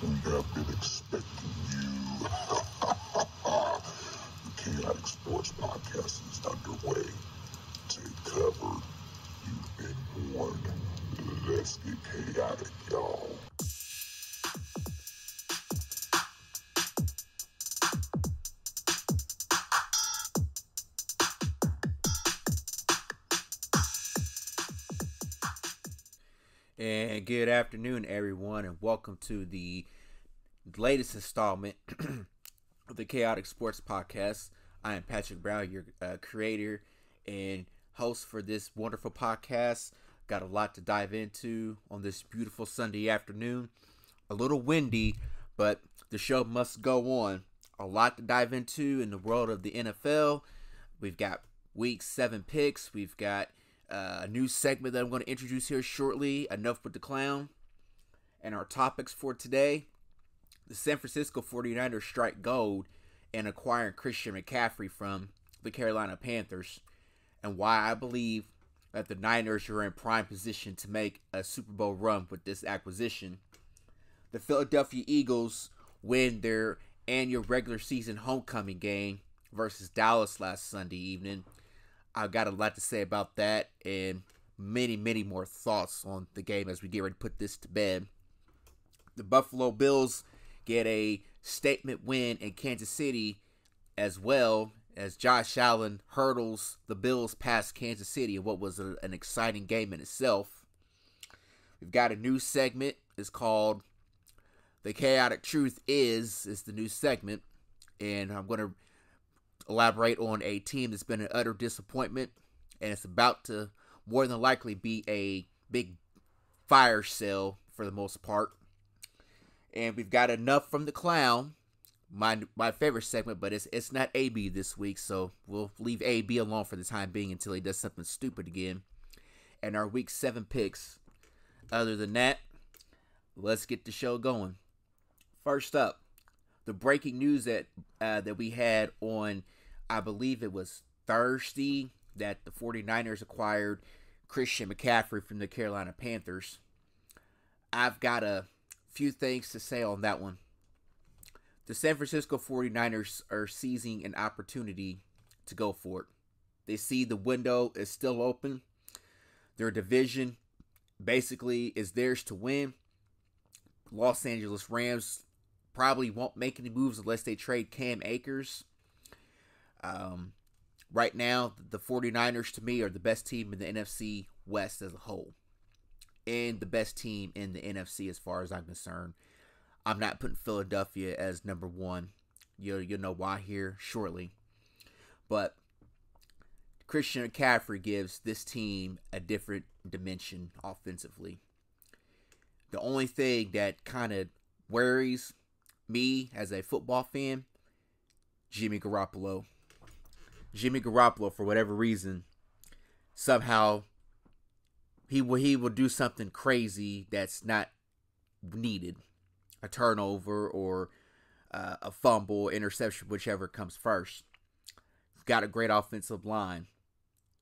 We have been expecting you. The Chaotic Sports Podcast is underway. Take cover. You've been warned. Let's get chaotic, y'all. And good afternoon, everyone, and welcome to the latest installment of the Chaotic Sports Podcast. I am Patrick Brown, your creator and host for this wonderful podcast. Got a lot to dive into on this beautiful Sunday afternoon. A little windy, but the show must go on. A lot to dive into in the world of the NFL. We've got Week 7 picks. We've got a new segment that I'm going to introduce here shortly, Enough with the Clown. And our topics for today: the San Francisco 49ers strike gold in acquiring Christian McCaffrey from the Carolina Panthers, and why I believe that the Niners are in prime position to make a Super Bowl run with this acquisition. The Philadelphia Eagles win their annual regular season homecoming game versus Dallas last Sunday evening. I've got a lot to say about that and many, many more thoughts on the game as we get ready to put this to bed. The Buffalo Bills get a statement win in Kansas City, as well as Josh Allen hurdles the Bills past Kansas City in what was an exciting game in itself. We've got a new segment. It's called The Chaotic Truth is the new segment, and I'm going to elaborate on a team that's been an utter disappointment, and it's about to more than likely be a big fire sale for the most part. And we've got Enough from the Clown, my favorite segment, but it's not AB this week, so we'll leave AB alone for the time being until he does something stupid again. And our Week 7 picks. Other than that, let's get the show going. First up, the breaking news that we had on, I believe it was Thursday, that the 49ers acquired Christian McCaffrey from the Carolina Panthers. I've got a few things to say on that one. The San Francisco 49ers are seizing an opportunity to go for it. They see the window is still open. Their division basically is theirs to win. Los Angeles Rams probably won't make any moves unless they trade Cam Akers. Right now, the 49ers, to me, are the best team in the NFC West as a whole. And the best team in the NFC as far as I'm concerned. I'm not putting Philadelphia as number one. You'll know why here shortly. But Christian McCaffrey gives this team a different dimension offensively. The only thing that kind of worries me as a football fan, Jimmy Garoppolo. Jimmy Garoppolo, for whatever reason, somehow he will do something crazy that's not needed. A turnover or a fumble, interception, whichever comes first. You've got a great offensive line.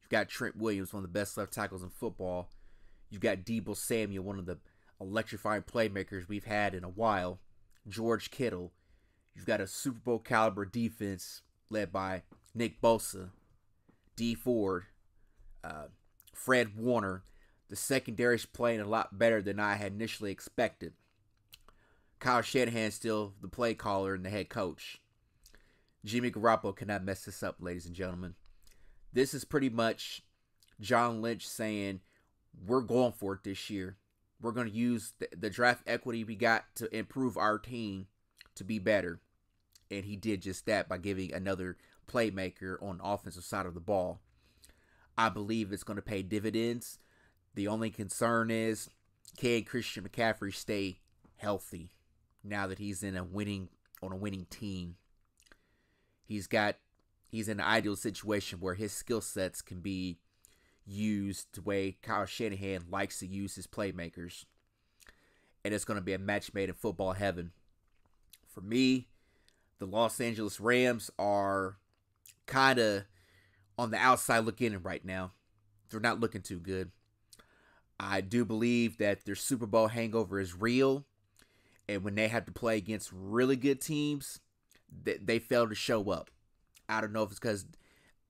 You've got Trent Williams, one of the best left tackles in football. You've got Deebo Samuel, one of the electrifying playmakers we've had in a while. George Kittle. You've got a Super Bowl caliber defense led by Nick Bosa, D Ford, Fred Warner. The secondary's playing a lot better than I had initially expected. Kyle Shanahan's still the play caller and the head coach. Jimmy Garoppolo cannot mess this up, ladies and gentlemen. This is pretty much John Lynch saying, we're going for it this year. We're going to use the draft equity we got to improve our team to be better. And he did just that by giving another playmaker on the offensive side of the ball. I believe it's going to pay dividends. The only concern is, can Christian McCaffrey stay healthy now that he's on a winning team? He's in an ideal situation where his skill sets can be used the way Kyle Shanahan likes to use his playmakers. And it's going to be a match made in football heaven. For me, the Los Angeles Rams are kind of on the outside looking in right now. They're not looking too good. I do believe that their Super Bowl hangover is real, And when they have to play against really good teams, they fail to show up. I don't know if it's because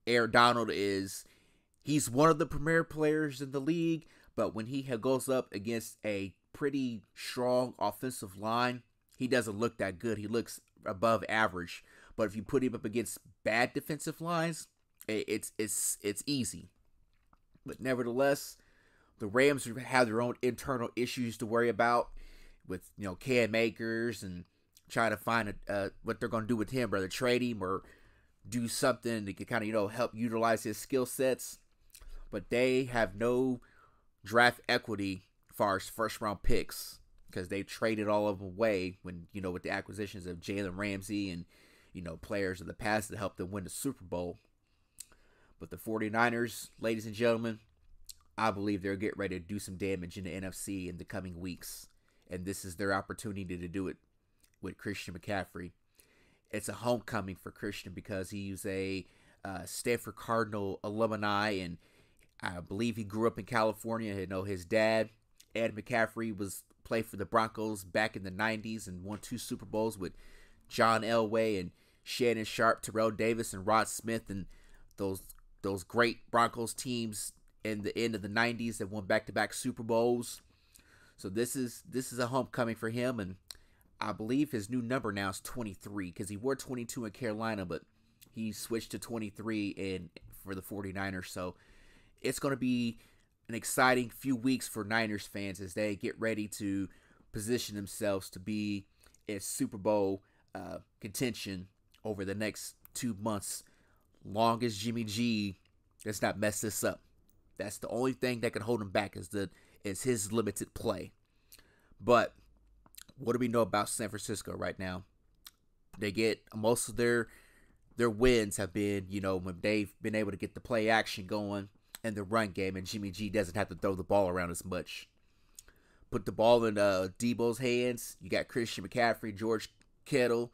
Aaron Donald he's one of the premier players in the league, but when he goes up against a pretty strong offensive line, he doesn't look that good. He looks above average. But if you put him up against bad defensive lines, it's easy. But nevertheless, the Rams have their own internal issues to worry about with Cam Akers and trying to find what they're going to do with him, whether trade him or do something that can kind of help utilize his skill sets. But they have no draft equity as far as first round picks because they traded all of them away when with the acquisitions of Jalen Ramsey and players of the past that helped them win the Super Bowl. But the 49ers, ladies and gentlemen, I believe they'll get ready to do some damage in the NFC in the coming weeks. And this is their opportunity to do it with Christian McCaffrey. It's a homecoming for Christian because he's a Stanford Cardinal alumni, and I believe he grew up in California. His dad, Ed McCaffrey, played for the Broncos back in the 90s and won 2 Super Bowls with John Elway and Shannon Sharp, Terrell Davis, and Rod Smith, and those great Broncos teams in the end of the 90s that won back-to-back Super Bowls. So this is a homecoming for him, and I believe his new number now is 23 because he wore 22 in Carolina, but he switched to 23 for the 49ers. So it's going to be an exciting few weeks for Niners fans as they get ready to position themselves to be in Super Bowl contention over the next 2 months. Long as Jimmy G does not mess this up. That's the only thing that can hold him back is his limited play. But what do we know about San Francisco right now? They get most of their wins have been, when they've been able to get the play action going and the run game, and Jimmy G doesn't have to throw the ball around as much. Put the ball in Debo's hands. You got Christian McCaffrey, George Kittle.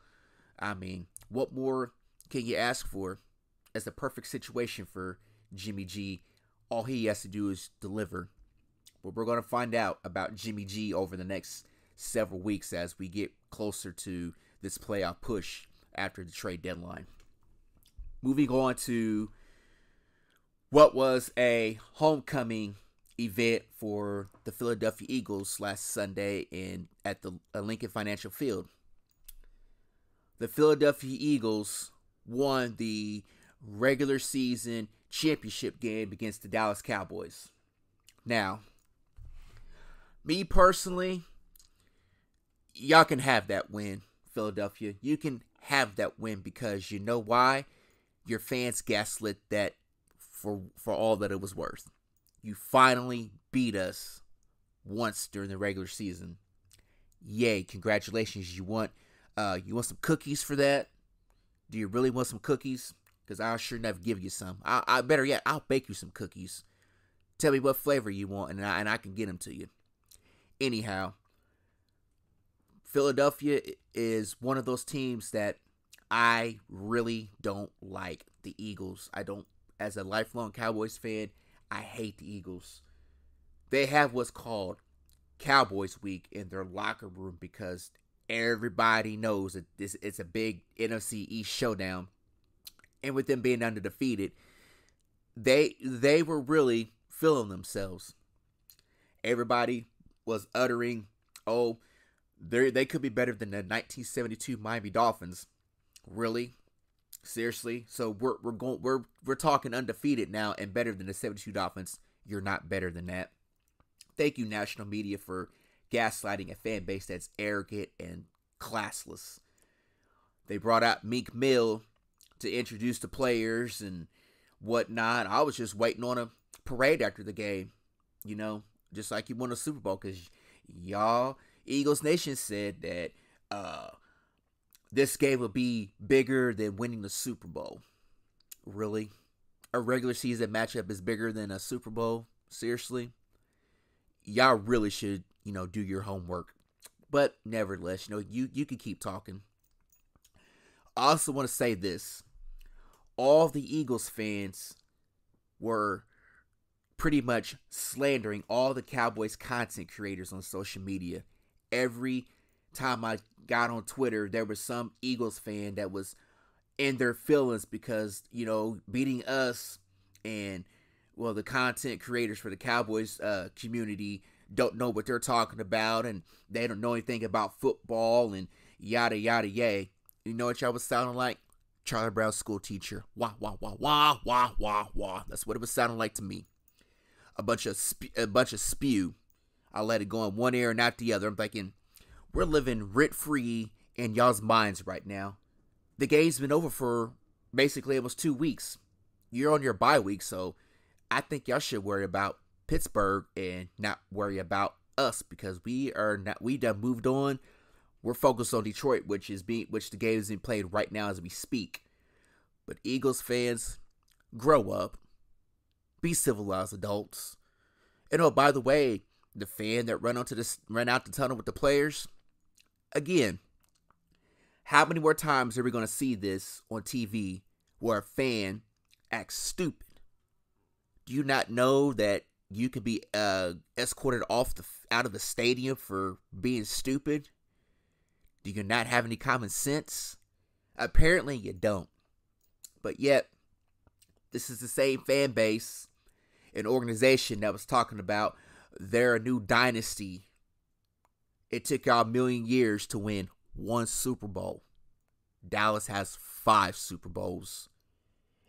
I mean, what more can you ask for? It's the perfect situation for Jimmy G. All he has to do is deliver. But we're going to find out about Jimmy G over the next several weeks as we get closer to this playoff push after the trade deadline. Moving on to what was a homecoming event for the Philadelphia Eagles last Sunday at the Lincoln Financial Field. The Philadelphia Eagles won the regular season championship game against the Dallas Cowboys. Now, me personally, y'all can have that win, Philadelphia. You can have that win because you know why? Your fans gaslit that for all that it was worth. You finally beat us once during the regular season. Yay, congratulations. You want some cookies for that? Do you really want some cookies? Because I'll sure never give you some. I better yet, I'll bake you some cookies. Tell me what flavor you want, and I can get them to you. Anyhow, Philadelphia is one of those teams that I really don't like. The Eagles. I don't, as a lifelong Cowboys fan, I hate the Eagles. They have what's called Cowboys Week in their locker room because everybody knows that it's a big NFC East showdown. And with them being undefeated, they were really feeling themselves. Everybody was uttering, "Oh, they could be better than the 1972 Miami Dolphins." Really? Seriously? So we're talking undefeated now and better than the 72 Dolphins. You're not better than that. Thank you, national media, for gaslighting a fan base that's arrogant and classless. They brought out Meek Mill to introduce the players and whatnot. I was just waiting on a parade after the game, just like you won a Super Bowl, because y'all, Eagles Nation, said that this game will be bigger than winning the Super Bowl. Really? A regular season matchup is bigger than a Super Bowl? Seriously? Y'all really should, do your homework. But nevertheless, you can keep talking. I also want to say this. All the Eagles fans were pretty much slandering all the Cowboys content creators on social media. Every time I got on Twitter, there was some Eagles fan that was in their feelings because, beating us and, well, the content creators for the Cowboys community don't know what they're talking about, and they don't know anything about football and yada, yada, yay. You know what y'all was sounding like? Charlie Brown's school teacher. Wah, wah, wah, wah, wah, wah, wah. That's what it was sounding like to me. A bunch of spew. I let it go in one ear and not the other. I'm thinking, we're living rent-free in y'all's minds right now. The game's been over for basically almost 2 weeks. You're on your bye week, so I think y'all should worry about Pittsburgh and not worry about us, because we done moved on. We're focused on Detroit, which the game is being played right now as we speak. But Eagles fans, grow up. Be civilized adults. And oh, by the way, the fan that ran out the tunnel with the players, again, how many more times are we going to see this on TV where a fan acts stupid? Do you not know that you could be escorted out of the stadium for being stupid? Do you not have any common sense? Apparently you don't. But yet, this is the same fan base and organization that was talking about they're a new dynasty. It took y'all a million years to win 1 Super Bowl. Dallas has 5 Super Bowls.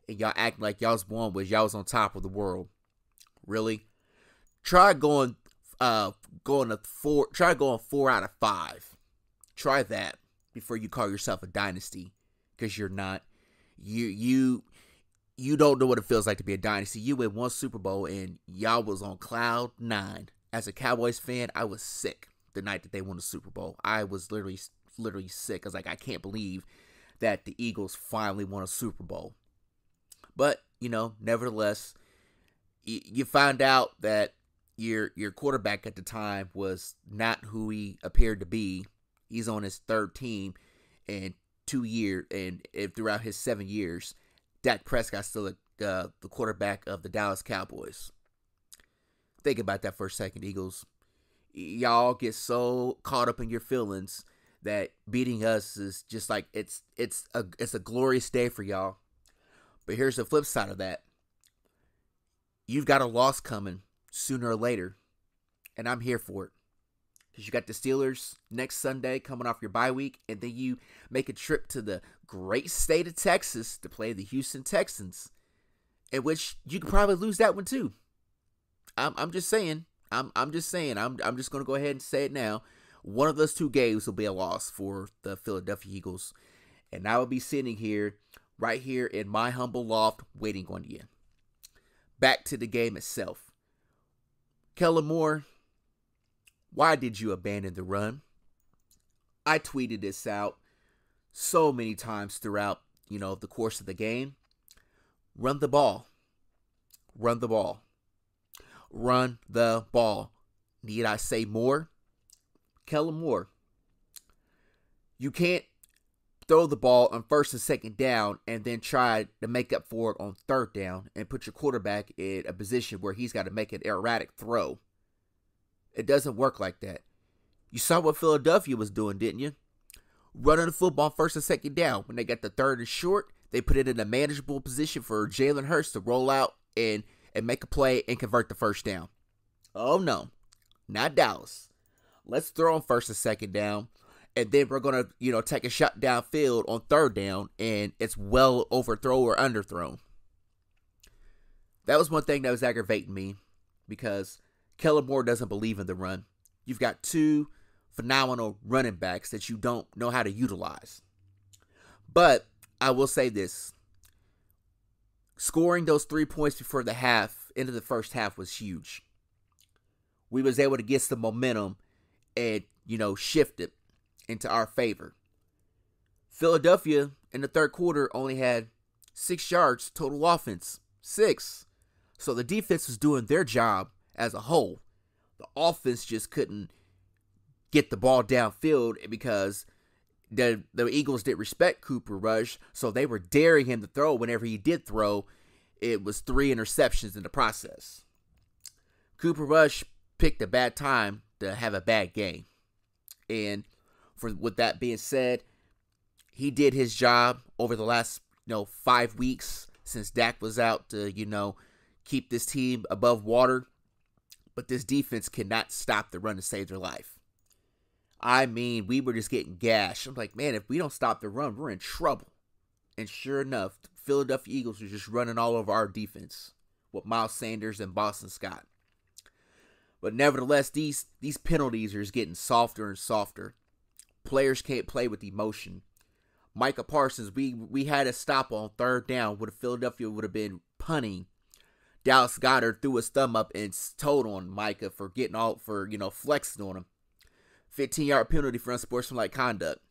And y'all acting like y'all was on top of the world. Really? Try going 4 out of 5. Try that before you call yourself a dynasty, because you're not. You don't know what it feels like to be a dynasty. You win 1 Super Bowl and y'all was on cloud 9. As a Cowboys fan, I was sick the night that they won the Super Bowl. I was literally sick. I was like, I can't believe that the Eagles finally won a Super Bowl. But, nevertheless, you find out that your quarterback at the time was not who he appeared to be. He's on his 3rd team in 2 years, and throughout his 7 years, Dak Prescott's still the quarterback of the Dallas Cowboys. Think about that for a second, Eagles. Y'all get so caught up in your feelings that beating us is just like it's a glorious day for y'all. But here's the flip side of that. You've got a loss coming sooner or later, and I'm here for it. Because you got the Steelers next Sunday coming off your bye week, and then you make a trip to the great state of Texas to play the Houston Texans, in which you could probably lose that one too. I'm just saying. I'm just saying. I'm just going to go ahead and say it now. One of those 2 games will be a loss for the Philadelphia Eagles, and I will be sitting here, right here in my humble loft, waiting on you. Back to the game itself. Kellen Moore, why did you abandon the run? I tweeted this out so many times throughout, the course of the game. Run the ball. Run the ball. Run the ball. Need I say more? Kellen Moore, you can't throw the ball on 1st and 2nd down and then try to make up for it on 3rd down and put your quarterback in a position where he's got to make an erratic throw. It doesn't work like that. You saw what Philadelphia was doing, didn't you? Running the football 1st and 2nd down. When they got the 3rd and short, they put it in a manageable position for Jalen Hurts to roll out and make a play and convert the 1st down. Oh, no. Not Dallas. Let's throw on 1st and 2nd down, and then we're going to, take a shot downfield on 3rd down, and it's well overthrown or underthrown. That was one thing that was aggravating me, because Kellen Moore doesn't believe in the run. You've got 2 phenomenal running backs that you don't know how to utilize. But I will say this. Scoring those 3 points before the half, into the first half, was huge. We was able to get some momentum and, shift it into our favor. Philadelphia in the 3rd quarter only had 6 yards total offense. 6. So the defense was doing their job as a whole. The offense just couldn't get the ball downfield because the Eagles didn't respect Cooper Rush, so they were daring him to throw. Whenever he did throw, it was 3 interceptions in the process. Cooper Rush picked a bad time to have a bad game. And with that being said, he did his job over the last 5 weeks since Dak was out to keep this team above water. But this defense cannot stop the run to save their life. I mean, we were just getting gashed. I'm like, man, if we don't stop the run, we're in trouble. And sure enough, the Philadelphia Eagles were just running all over our defense with Miles Sanders and Boston Scott. But nevertheless, these penalties are just getting softer and softer. Players can't play with emotion. Micah Parsons, we had a stop on third down where Philadelphia would have been punting. Dallas Goedert threw his thumb up and told on Micah for flexing on him. 15-yard penalty for unsportsmanlike conduct.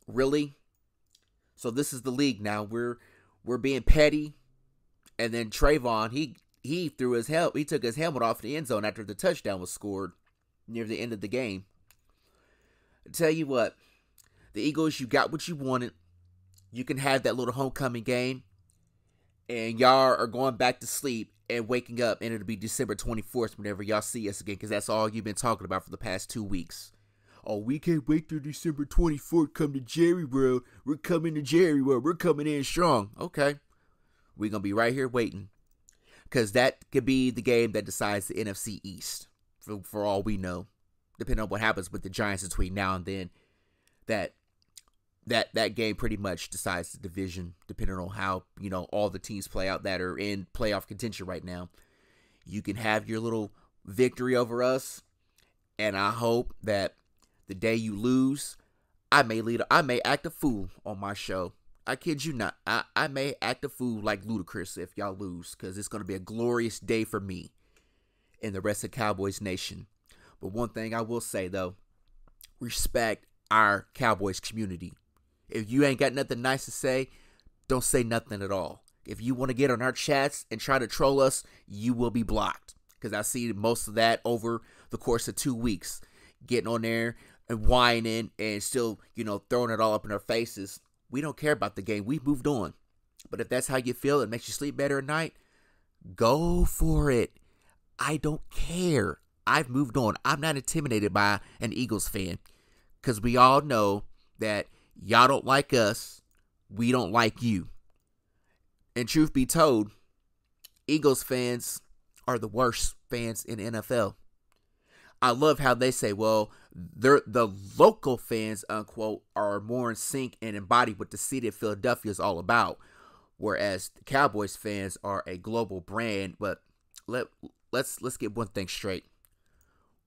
Really? So this is the league now. We're being petty. And then Trayvon, he threw his he took his helmet off the end zone after the touchdown was scored near the end of the game. I tell you what, the Eagles, you got what you wanted. You can have that little homecoming game. And y'all are going back to sleep and waking up, and it'll be December 24th whenever y'all see us again, because that's all you've been talking about for the past 2 weeks. Oh, we can't wait till December 24th, come to Jerry World. We're coming to Jerry World. We're coming in strong. Okay. We're going to be right here waiting, because that could be the game that decides the NFC East, for all we know, depending on what happens with the Giants between now and then. That game pretty much decides the division, depending on how, all the teams play out that are in playoff contention right now. You can have your little victory over us, and I hope that the day you lose, I may act a fool on my show. I kid you not. I may act a fool like Ludacris if y'all lose, because it's going to be a glorious day for me and the rest of Cowboys Nation. But one thing I will say, though, respect our Cowboys community. If you ain't got nothing nice to say, don't say nothing at all. If you want to get on our chats and try to troll us, you will be blocked. Because I see most of that over the course of 2 weeks. Getting on there and whining and still, throwing it all up in our faces. We don't care about the game. We've moved on. But if that's how you feel, it makes you sleep better at night, go for it. I don't care. I've moved on. I'm not intimidated by an Eagles fan. Because we all know that y'all don't like us. We don't like you. And truth be told, Eagles fans are the worst fans in the NFL. I love how they say, well, the local fans, unquote, are more in sync and embody what the city of Philadelphia is all about. Whereas the Cowboys fans are a global brand. But let's get one thing straight.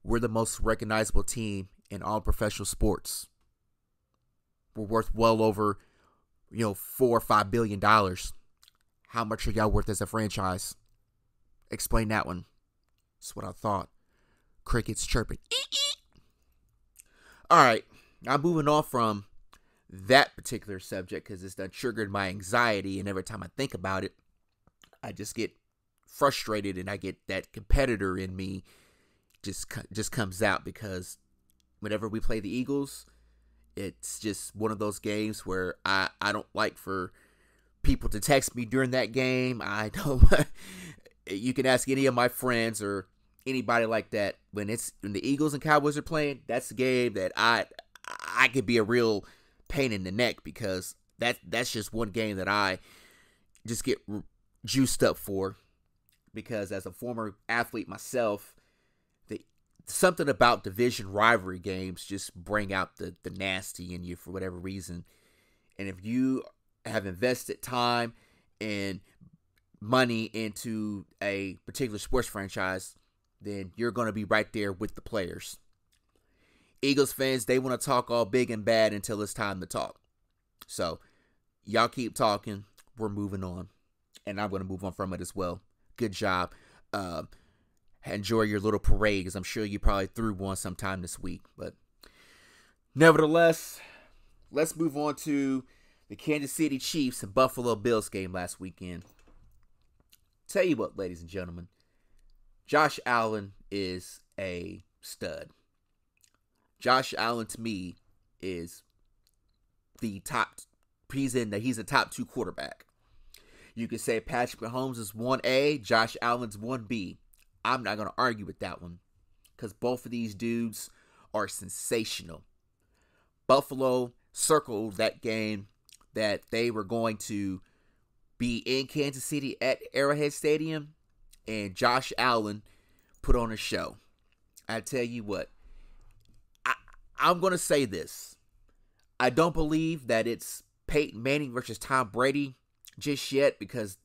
We're the most recognizable team in all professional sports. We're worth well over, $4 or $5 billion. How much are y'all worth as a franchise? Explain that one. That's what I thought. Crickets chirping. All right. Now moving on from that particular subject, because it's done triggered my anxiety, and every time I think about it, I just get frustrated, and I get that competitor in me just comes out, because whenever we play the Eagles, it's just one of those games where I don't like for people to text me during that game. I don't. You can ask any of my friends or anybody like that, when the Eagles and Cowboys are playing, that's the game that I could be a real pain in the neck, because that's just one game that I just get juiced up for, because as a former athlete myself, something about division rivalry games just bring out the nasty in you for whatever reason. And if you have invested time and money into a particular sports franchise, then you're going to be right there with the players. Eagles fans, they want to talk all big and bad until it's time to talk. So y'all keep talking. We're moving on. And I'm going to move on from it as well. Good job. Enjoy your little parade, because I'm sure you probably threw one sometime this week. But nevertheless, let's move on to the Kansas City Chiefs and Buffalo Bills game last weekend. Tell you what, ladies and gentlemen, Josh Allen is a stud. Josh Allen, to me, is the top. He's a top 2 quarterback. You could say Patrick Mahomes is 1A, Josh Allen's 1B. I'm not going to argue with that one, because both of these dudes are sensational. Buffalo circled that game that they were going to be in Kansas City at Arrowhead Stadium, and Josh Allen put on a show. I tell you what, I'm going to say this. I don't believe that it's Peyton Manning versus Tom Brady just yet, because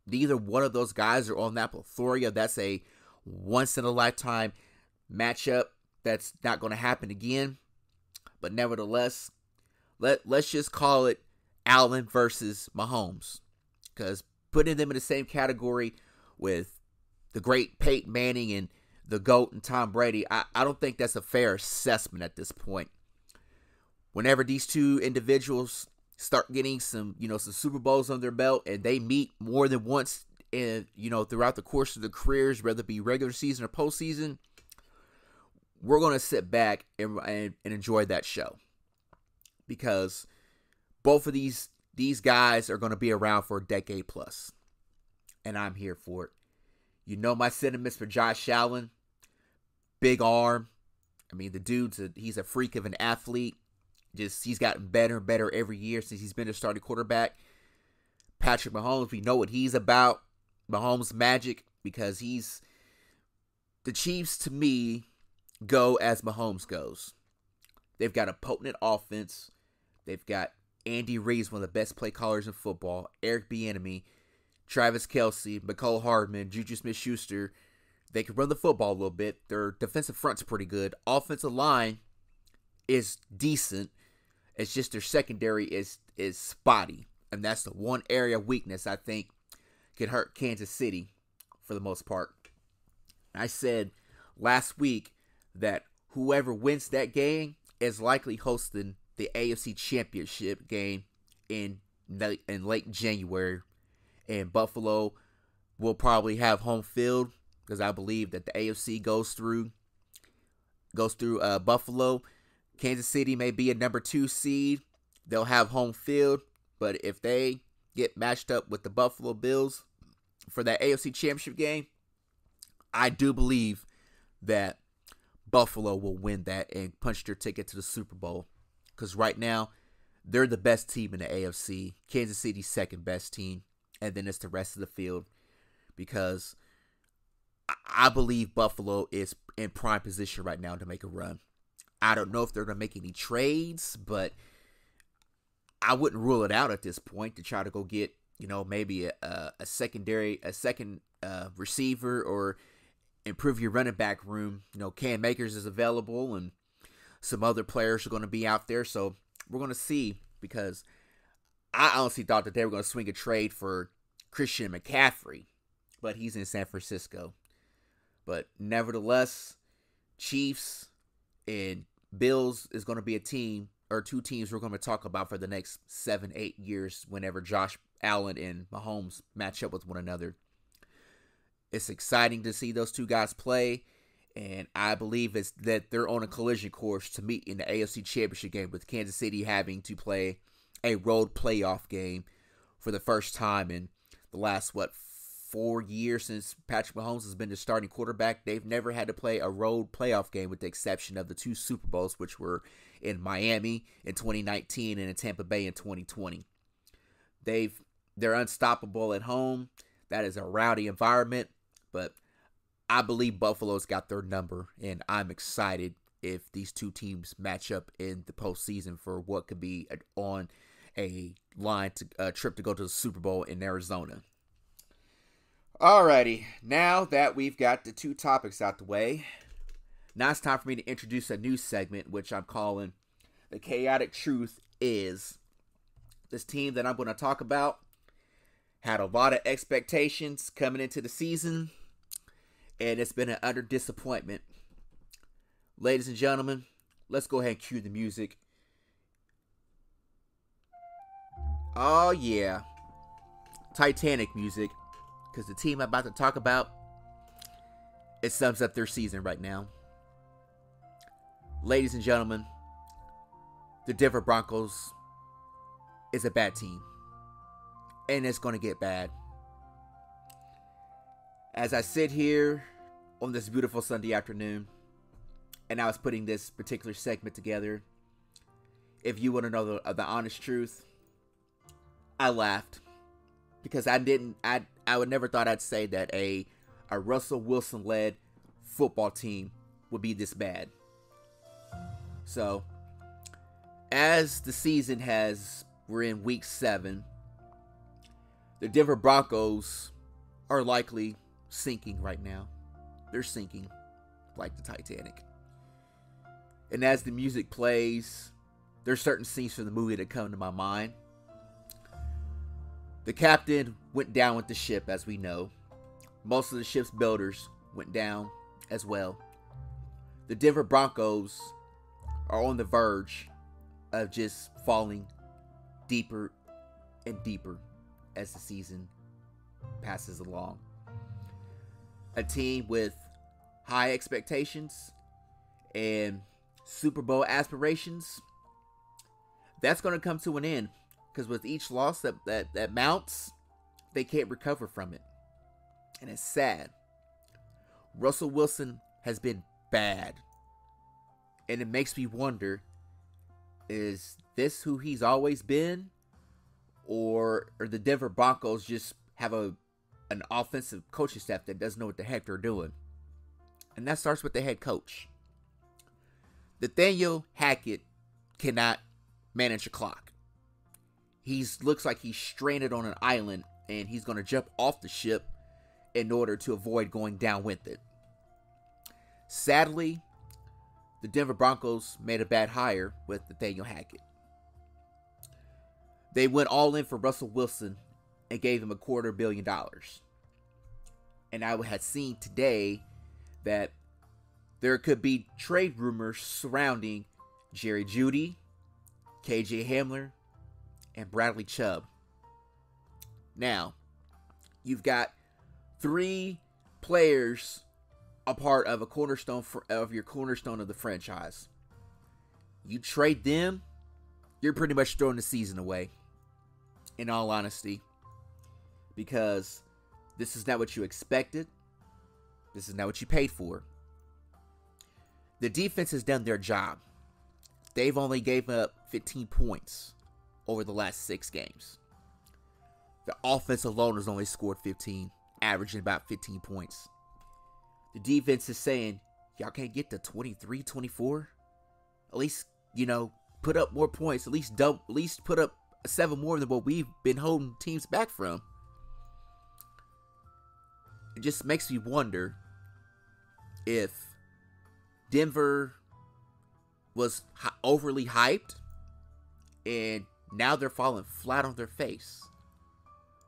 neither one of those guys are on that plethora. That's a once-in-a-lifetime matchup that's not going to happen again. But nevertheless, let's just call it Allen versus Mahomes, because putting them in the same category with the great Peyton Manning and the GOAT and Tom Brady, I don't think that's a fair assessment at this point. Whenever these two individuals start getting some Super Bowls on their belt, and they meet more than once in, throughout the course of their careers, whether it be regular season or postseason, we're going to sit back and enjoy that show, because both of these guys are going to be around for a decade plus, and I'm here for it. You know my sentiments for Josh Allen. Big arm. I mean, the he's a freak of an athlete. He's gotten better and better every year since he's been a starting quarterback. Patrick Mahomes, we know what he's about. Mahomes magic, because the Chiefs, to me, go as Mahomes goes. They've got a potent offense. They've got Andy Reid, one of the best play callers in football. Eric Bieniemy, Travis Kelce, McCole Hardman, Juju Smith-Schuster. They can run the football a little bit. Their defensive front's pretty good. Offensive line is decent. It's just their secondary is spotty. And that's the one area of weakness I think can hurt Kansas City for the most part. I said last week that whoever wins that game is likely hosting the AFC Championship game in late January. And Buffalo will probably have home field, because I believe that the AFC goes through Buffalo. Kansas City may be a number 2 seed. They'll have home field. But if they get matched up with the Buffalo Bills for that AFC Championship game, I do believe that Buffalo will win that and punch their ticket to the Super Bowl. Because right now, they're the best team in the AFC. Kansas City's second best team. And then it's the rest of the field. Because I believe Buffalo is in prime position right now to make a run. I don't know if they're going to make any trades, but I wouldn't rule it out at this point to try to go get, maybe a second receiver, or improve your running back room. Cam Akers is available, and some other players are going to be out there. So we're going to see, because I honestly thought that they were going to swing a trade for Christian McCaffrey, but he's in San Francisco. But nevertheless, Chiefs and Bills is going to be a team, or two teams we're going to talk about for the next 7-8 years whenever Josh Allen and Mahomes match up with one another. It's exciting to see those two guys play, and I believe it's that they're on a collision course to meet in the AFC Championship game, with Kansas City having to play a road playoff game for the first time in the last, 4 years since Patrick Mahomes has been the starting quarterback. They've never had to play a road playoff game, with the exception of the 2 Super Bowls, which were in Miami in 2019 and in Tampa Bay in 2020. They're unstoppable at home. That is a rowdy environment, but I believe Buffalo's got their number, and I'm excited if these two teams match up in the postseason for what could be on a trip to go to the Super Bowl in Arizona. Alrighty, now that we've got the 2 topics out the way, now it's time for me to introduce a new segment, which I'm calling The Chaotic Truth Is. This team that I'm going to talk about had a lot of expectations coming into the season, and it's been an utter disappointment. Ladies and gentlemen, let's go ahead and cue the music. Oh yeah, Titanic music. Because the team I'm about to talk about, it sums up their season right now. Ladies and gentlemen, the Denver Broncos is a bad team. And it's going to get bad. As I sit here on this beautiful Sunday afternoon, and I was putting this particular segment together, if you want to know the honest truth, I laughed because I would never thought I'd say that a Russell Wilson led football team would be this bad. So, as the season we're in week 7, the Denver Broncos are likely sinking right now. They're sinking like the Titanic. And as the music plays, there's certain scenes from the movie that come to my mind. The captain went down with the ship, as we know. Most of the ship's builders went down as well. The Denver Broncos are on the verge of just falling deeper and deeper as the season passes along. A team with high expectations and Super Bowl aspirations, that's going to come to an end, because with each loss that mounts, they can't recover from it. And it's sad. Russell Wilson has been bad. And it makes me wonder, is this who he's always been? Or the Denver Broncos just have an offensive coaching staff that doesn't know what the heck they're doing? And that starts with the head coach. Nathaniel Hackett cannot manage a clock. He looks like he's stranded on an island, and he's going to jump off the ship in order to avoid going down with it. Sadly, the Denver Broncos made a bad hire with Nathaniel Hackett. They went all in for Russell Wilson and gave him $250 million. And I had seen today that there could be trade rumors surrounding Jerry Jeudy, KJ Hamler, and Bradley Chubb. Now, you've got 3 players a part of a cornerstone of your cornerstone of the franchise. You trade them, you're pretty much throwing the season away, in all honesty, because this is not what you expected. This is not what you paid for. The defense has done their job. They've only gave up 15 points over the last 6 games. The offense alone has only scored 15, averaging about 15 points. The defense is saying, y'all can't get to 23, 24? At least, put up more points. At least put up 7 more than what we've been holding teams back from. It just makes me wonder if Denver was overly hyped and now they're falling flat on their face.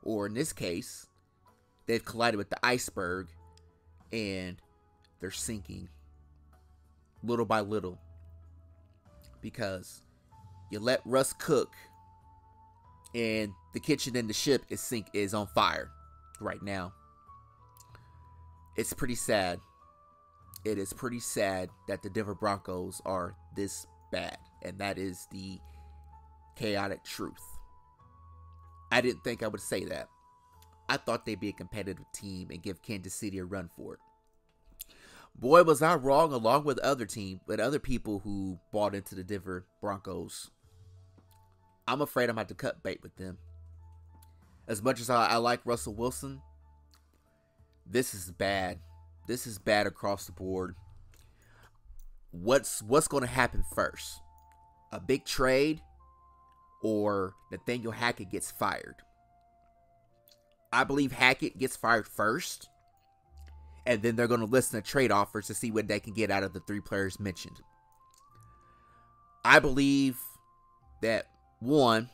Or in this case, they've collided with the iceberg and they're sinking little by little, because you let Russ cook and the kitchen and the ship is on fire right now. It's pretty sad. It is pretty sad that the Denver Broncos are this bad, and that is the chaotic truth. I didn't think I would say that. I thought they'd be a competitive team and give Kansas City a run for it. Boy, was I wrong, along with other people who bought into the Denver Broncos. I'm afraid I'm about to cut bait with them. As much as I like Russell Wilson, this is bad. This is bad across the board. What's going to happen first? A big trade, or Nathaniel Hackett gets fired? I believe Hackett gets fired first, and then they're going to listen to trade offers to see what they can get out of the 3 players mentioned. I believe that, one,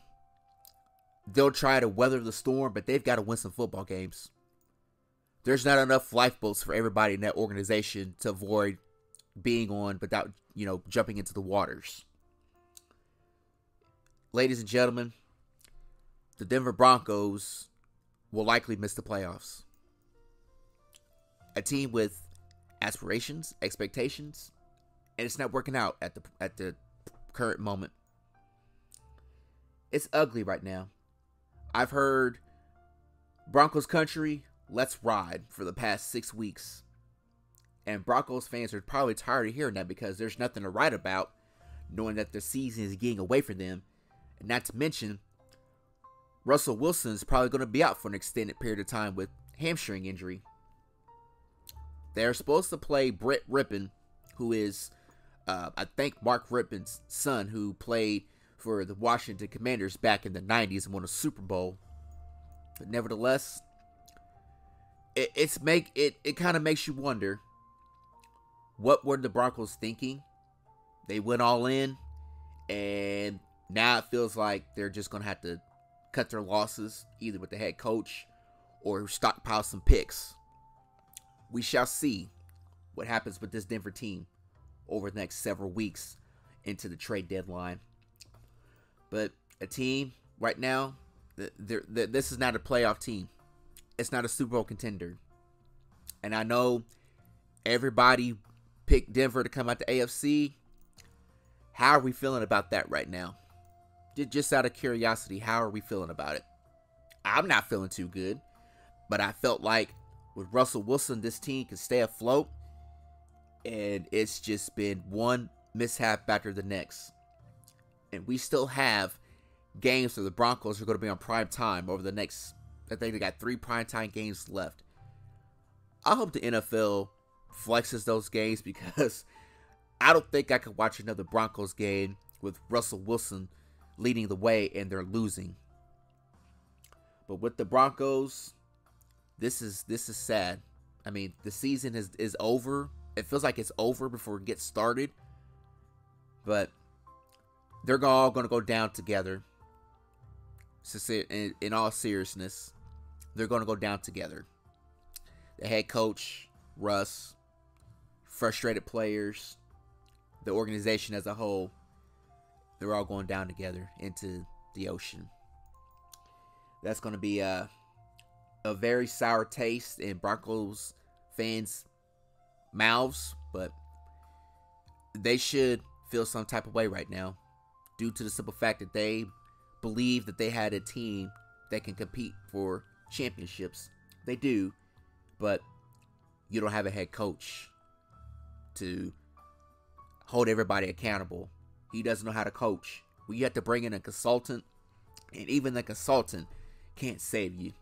they'll try to weather the storm, but they've got to win some football games. There's not enough lifeboats for everybody in that organization to avoid being on without, jumping into the waters. Ladies and gentlemen, the Denver Broncos will likely miss the playoffs. A team with aspirations, expectations, and it's not working out at the current moment. It's ugly right now. I've heard Broncos country, let's ride, for the past 6 weeks. And Broncos fans are probably tired of hearing that, because there's nothing to write about. knowing that the season is getting away from them. And not to mention, Russell Wilson is probably going to be out for an extended period of time with hamstring injury. They're supposed to play Brett Rippon, who is, I think, Mark Rippon's son, who played for the Washington Commanders back in the 90s and won a Super Bowl. But nevertheless, it kind of makes you wonder, what were the Broncos thinking? They went all in, and now it feels like they're just going to have to cut their losses, either with the head coach or stockpile some picks. We shall see what happens with this Denver team over the next several weeks into the trade deadline. But a team right now, this is not a playoff team. It's not a Super Bowl contender. And I know everybody picked Denver to come out the AFC. How are we feeling about that right now? Just out of curiosity, how are we feeling about it? I'm not feeling too good. But I felt like with Russell Wilson, this team can stay afloat. And it's just been one mishap after the next. And we still have games where the Broncos are going to be on prime time over the next, I think they got 3 primetime games left. I hope the NFL flexes those games, because I don't think I could watch another Broncos game with Russell Wilson leading the way and they're losing. But with the Broncos, this is sad. I mean, the season is over. It feels like it's over before it gets started. But they're all going to go down together. In all seriousness, they're going to go down together. The head coach, Russ, frustrated players, the organization as a whole, they're all going down together into the ocean. That's going to be a very sour taste in Broncos fans' mouths, but they should feel some type of way right now due to the simple fact that they believe that they had a team that can compete for championships. They do, but you don't have a head coach to hold everybody accountable. He doesn't know how to coach. Well, you have to bring in a consultant, and even the consultant can't save you.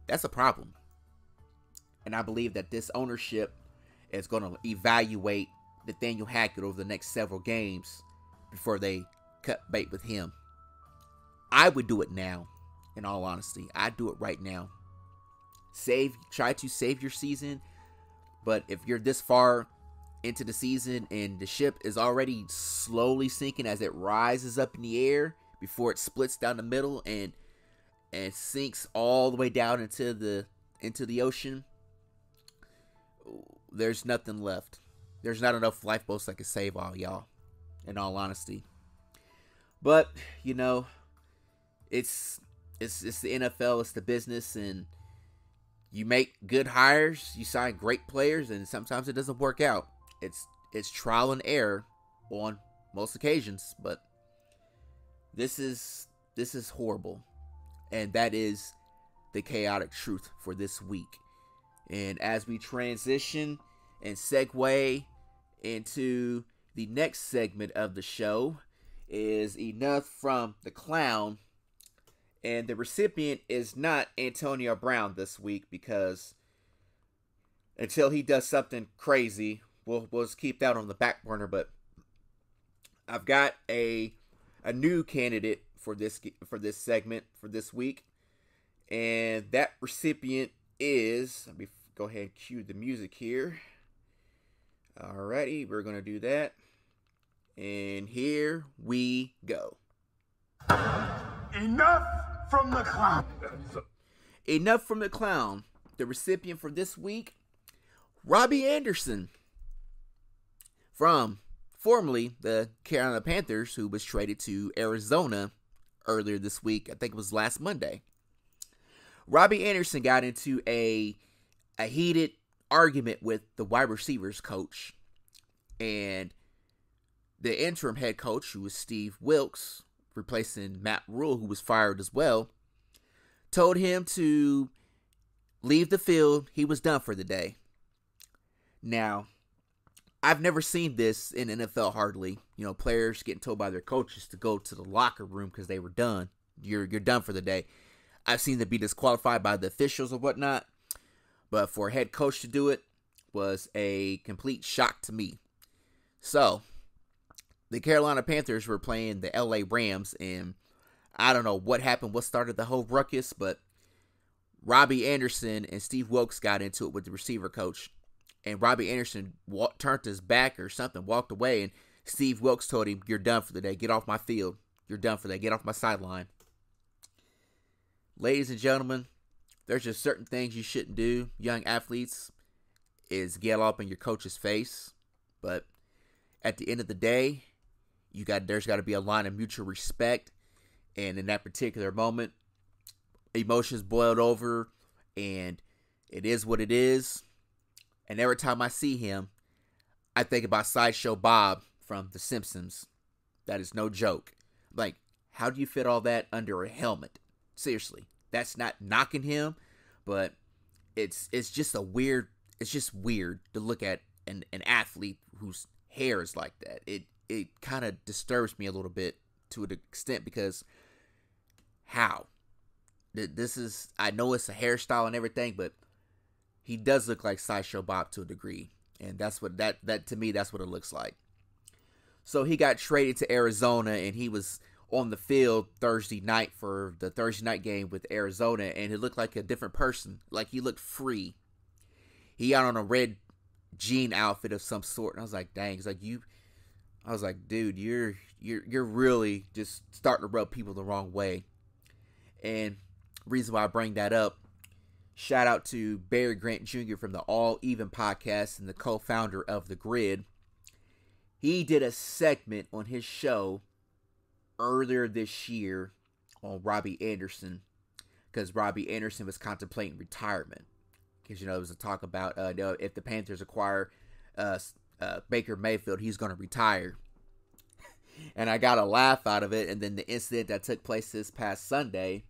That's a problem. And I believe that this ownership is going to evaluate Nathaniel Hackett over the next several games before they cut bait with him. I would do it now, in all honesty. I'd do it right now. Try to save your season. But if you're this far into the season and the ship is already slowly sinking as it rises up in the air before it splits down the middle and sinks all the way down into the ocean, there's nothing left. There's not enough lifeboats that can save all y'all, in all honesty. But, you know, it's the NFL, it's the business, and you make good hires, you sign great players, and sometimes it doesn't work out. It's trial and error on most occasions, but this is horrible. And that is the chaotic truth for this week. And as we transition and segue into the next segment of the show, is Enough from the Clown. And the recipient is not Antonio Brown this week, because until he does something crazy, we'll just keep that on the back burner. But I've got a new candidate for this segment for this week, and that recipient is, let me go ahead and cue the music here. Alrighty, we're gonna do that, and here we go. Enough from the Clown. Enough from the Clown. The recipient for this week, Robbie Anderson, from formerly the Carolina Panthers, who was traded to Arizona earlier this week. I think it was last Monday. Robbie Anderson got into a heated argument with the wide receivers coach, and the interim head coach, who was Steve Wilkes, replacing Matt Rule, who was fired as well, told him to leave the field. He was done for the day. Now, I've never seen this in NFL hardly. Players getting told by their coaches to go to the locker room because they were done. You're done for the day. I've seen them be disqualified by the officials or whatnot. But for a head coach to do it was a complete shock to me. So, the Carolina Panthers were playing the LA Rams, and I don't know what happened, what started the whole ruckus, but Robbie Anderson and Steve Wilkes got into it with the receiver coach. And Robbie Anderson turned his back or something, walked away, and Steve Wilkes told him, "You're done for the day. Get off my field. You're done for the day. Get off my sideline." Ladies and gentlemen, there's just certain things you shouldn't do. Young athletes is get up in your coach's face. But at the end of the day, there's got to be a line of mutual respect. And in that particular moment, emotions boiled over, and it is what it is. And every time I see him, I think about Sideshow Bob from The Simpsons. That is no joke. Like, how do you fit all that under a helmet? Seriously, that's not knocking him, but it's just weird to look at an athlete whose hair is like that. It kind of disturbs me a little bit to an extent, because how? This is, I know it's a hairstyle and everything, but he does look like Sideshow Bob to a degree. And that's what that to me, that's what it looks like. So he got traded to Arizona, and he was on the field Thursday night for the Thursday night game with Arizona, and he looked like a different person. Like, he looked free. He had on a red jean outfit of some sort, and I was like, dang. I was like, dude, you're really just starting to rub people the wrong way. And reason why I bring that up, shout out to Barry Grant Jr. from the All Even podcast and the co-founder of the GRYD. He did a segment on his show earlier this year on Robbie Anderson, because Robbie Anderson was contemplating retirement. Because, it was a talk about if the Panthers acquire Baker Mayfield, he's going to retire. And I got a laugh out of it. And then the incident that took place this past Sunday,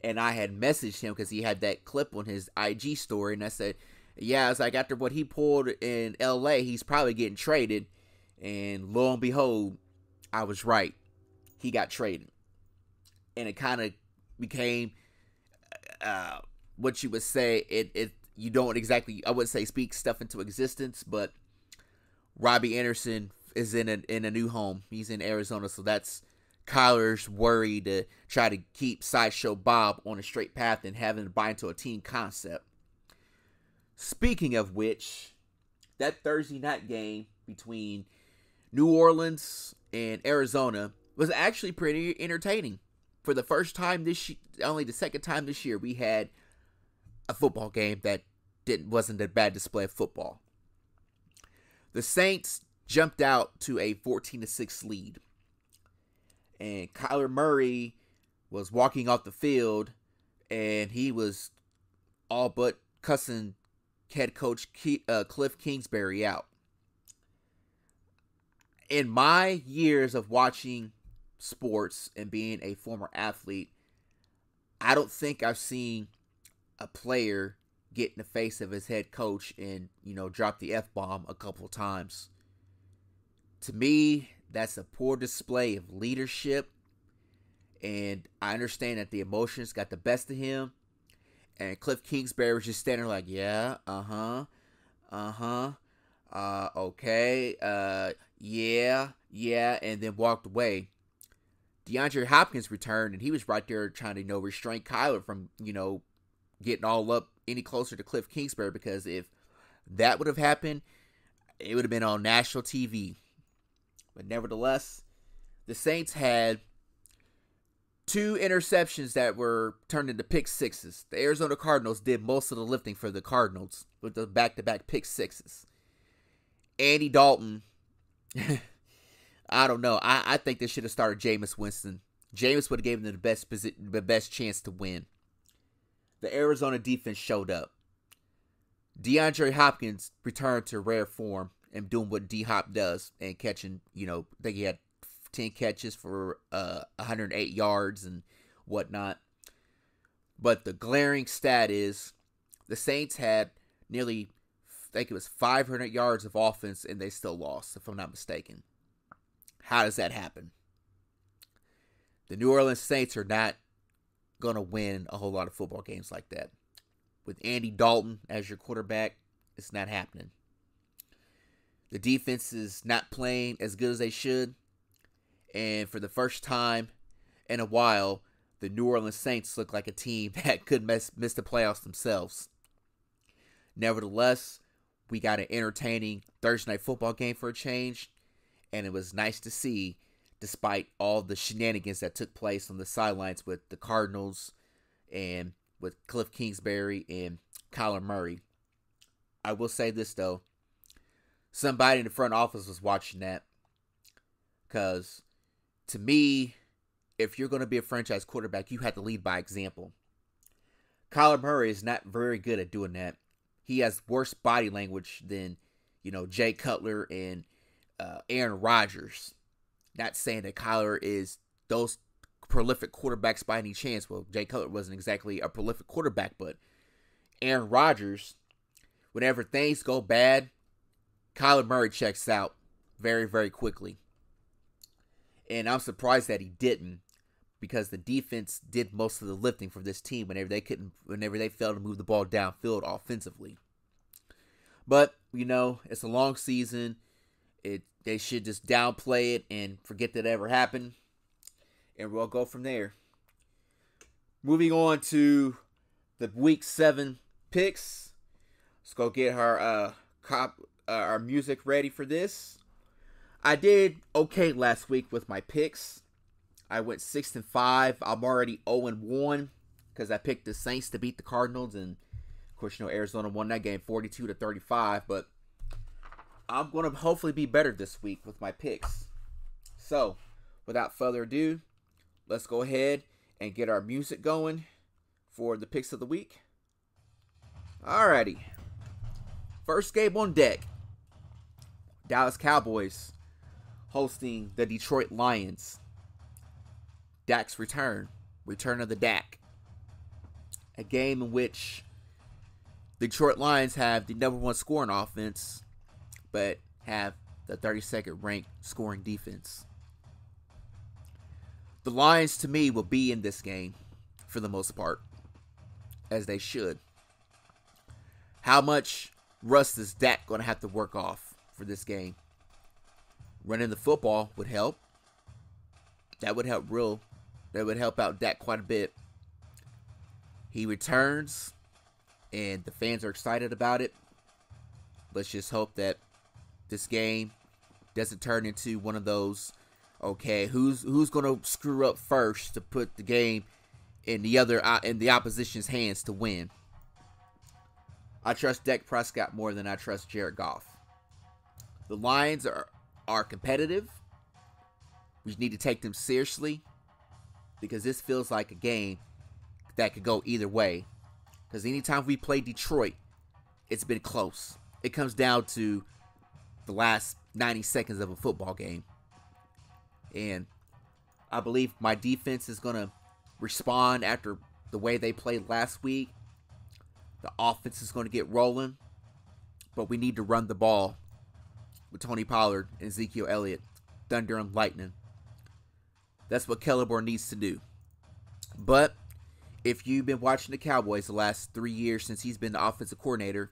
and I had messaged him because he had that clip on his IG story, and I said, yeah, it's like, after what he pulled in LA, he's probably getting traded. And lo and behold, I was right. He got traded. And it kind of became what you would say, you don't exactly, I wouldn't say speak stuff into existence, but Robbie Anderson is in a new home. He's in Arizona, so that's Kyler's worry to try to keep Sideshow Bob on a straight path and having to buy into a team concept. Speaking of which, that Thursday night game between New Orleans and Arizona was actually pretty entertaining. For the first time this year, only the second time this year, we had a football game that wasn't a bad display of football. The Saints jumped out to a 14-6 lead. And Kyler Murray was walking off the field, and he was all but cussing head coach Cliff Kingsbury out. In my years of watching sports and being a former athlete, I don't think I've seen a player get in the face of his head coach and, drop the F-bomb a couple of times. To me, that's a poor display of leadership. And I understand that the emotions got the best of him. And Cliff Kingsbury was just standing there like, yeah, okay, yeah, and then walked away. DeAndre Hopkins returned, and he was right there trying to, restrain Kyler from, getting all up any closer to Cliff Kingsbury, because if that would have happened, it would have been on national TV. But nevertheless, the Saints had 2 interceptions that were turned into pick sixes. The Arizona Cardinals did most of the lifting for the Cardinals with the back-to-back pick sixes. Andy Dalton, I don't know. I think they should have started Jameis Winston. Jameis would have given them the best chance to win. The Arizona defense showed up. DeAndre Hopkins returned to rare form and doing what D-Hop does and catching, I think he had 10 catches for 108 yards and whatnot. But the glaring stat is the Saints had nearly think it was 500 yards of offense, and they still lost, if I'm not mistaken. How does that happen? The New Orleans Saints are not going to win a whole lot of football games like that. With Andy Dalton as your quarterback, it's not happening. The defense is not playing as good as they should. And for the first time in a while, the New Orleans Saints look like a team that could miss the playoffs themselves. Nevertheless, we got an entertaining Thursday night football game for a change. And it was nice to see, despite all the shenanigans that took place on the sidelines with the Cardinals and with Cliff Kingsbury and Kyler Murray. I will say this, though. Somebody in the front office was watching that. Because, to me, if you're going to be a franchise quarterback, you have to lead by example. Kyler Murray is not very good at doing that. He has worse body language than, Jay Cutler and Aaron Rodgers. Not saying that Kyler is those prolific quarterbacks by any chance. Well, Jay Cutler wasn't exactly a prolific quarterback, but Aaron Rodgers, whenever things go bad, Kyler Murray checks out very, very quickly. And I'm surprised that he didn't, because the defense did most of the lifting for this team whenever they failed to move the ball downfield offensively. But, it's a long season. They should just downplay it and forget that ever happened. And we'll go from there. Moving on to the Week 7 picks. Let's go get our music ready for this. I did okay last week with my picks. I went 6-5. I'm already 0-1 because I picked the Saints to beat the Cardinals, and of course, Arizona won that game 42-35. But I'm going to hopefully be better this week with my picks. So, without further ado, let's go ahead and get our music going for the picks of the week. Alrighty. First game on deck. Dallas Cowboys hosting the Detroit Lions. Dak's return of the Dak. A game in which the Detroit Lions have the number one scoring offense, but have the 32nd ranked scoring defense. The Lions, to me, will be in this game for the most part, as they should. How much rust is Dak going to have to work off for this game? Running the football would help. That would help out Dak quite a bit. He returns, and the fans are excited about it. Let's just hope that this game doesn't turn into one of those, okay, who's going to screw up first to put the game in the opposition's hands to win. I trust Dak Prescott more than I trust Jared Goff. The Lions are competitive. We need to take them seriously, because this feels like a game that could go either way. Because anytime we play Detroit, it's been close. It comes down to the last 90 seconds of a football game. And I believe my defense is going to respond after the way they played last week. The offense is going to get rolling. But we need to run the ball with Tony Pollard and Ezekiel Elliott. Thunder and lightning. That's what Kelleborn needs to do. But if you've been watching the Cowboys the last 3 years since he's been the offensive coordinator,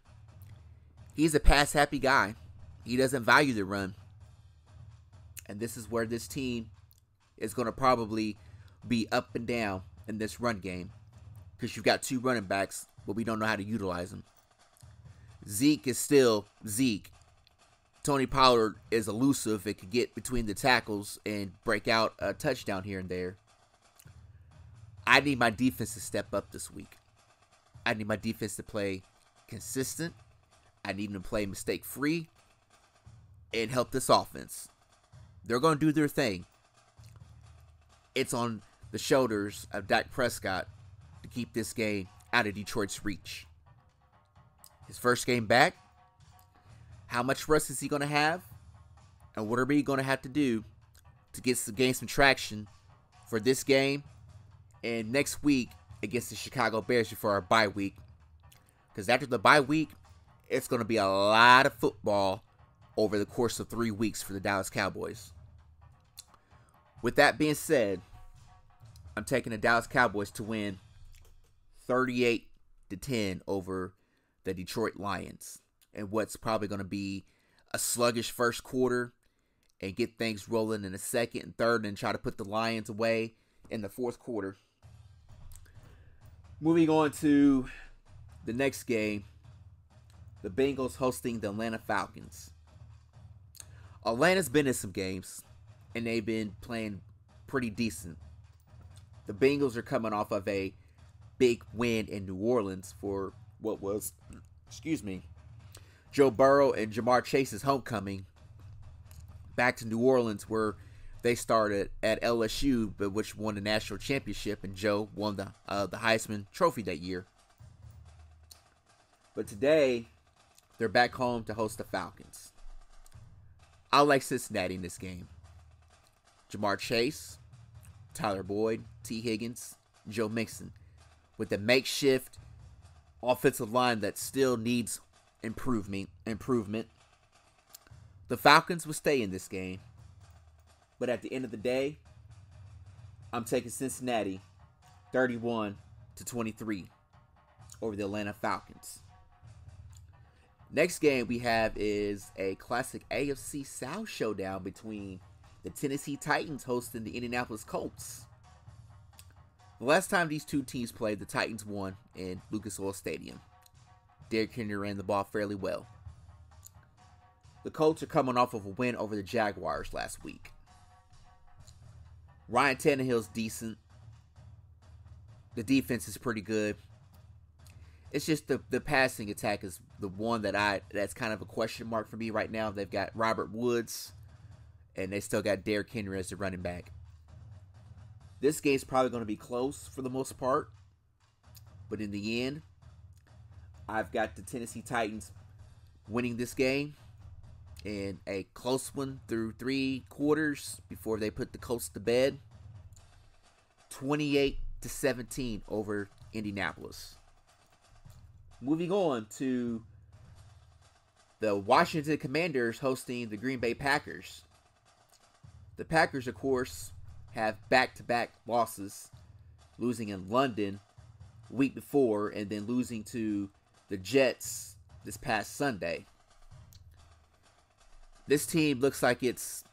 he's a pass-happy guy. He doesn't value the run. And this is where this team is going to probably be up and down in this run game, because you've got two running backs, but we don't know how to utilize them. Zeke is still Zeke. Tony Pollard is elusive and can get between the tackles and break out a touchdown here and there. I need my defense to step up this week. I need my defense to play consistent. I need them to play mistake-free and help this offense. They're going to do their thing. It's on the shoulders of Dak Prescott to keep this game out of Detroit's reach. His first game back. How much rust is he going to have? And what are we going to have to do to gain some traction for this game and next week against the Chicago Bears before our bye week? Because after the bye week, it's going to be a lot of football over the course of 3 weeks for the Dallas Cowboys. With that being said, I'm taking the Dallas Cowboys to win 38-10 over the Detroit Lions, and what's probably going to be a sluggish first quarter, and get things rolling in the second and third, and try to put the Lions away in the fourth quarter. Moving on to the next game, the Bengals hosting the Atlanta Falcons. Atlanta's been in some games, and they've been playing pretty decent. The Bengals are coming off of a big win in New Orleans for what was, Joe Burrow and Jamar Chase's homecoming back to New Orleans, where they started at LSU, but which won the national championship, and Joe won the Heisman Trophy that year. But today, they're back home to host the Falcons. I like Cincinnati in this game. Jamar Chase, Tyler Boyd, T. Higgins, Joe Mixon, with the makeshift offensive line that still needs improvement. The Falcons will stay in this game, but at the end of the day, I'm taking Cincinnati 31-23 over the Atlanta Falcons. Next game we have is a classic AFC South showdown between the Tennessee Titans hosting the Indianapolis Colts. The last time these two teams played, the Titans won in Lucas Oil Stadium. Derrick Henry ran the ball fairly well. The Colts are coming off of a win over the Jaguars last week. Ryan Tannehill's decent. The defense is pretty good. It's just the passing attack is the one that's kind of a question mark for me right now. They've got Robert Woods, and they still got Derrick Henry as the running back. This game's probably going to be close for the most part, but in the end, I've got the Tennessee Titans winning this game in a close one through 3 quarters before they put the Colts to bed. 28-17 over Indianapolis. Moving on to the Washington Commanders hosting the Green Bay Packers. The Packers, of course, have back-to-back losses, losing in London week before and then losing to the Jets this past Sunday. This team looks like it's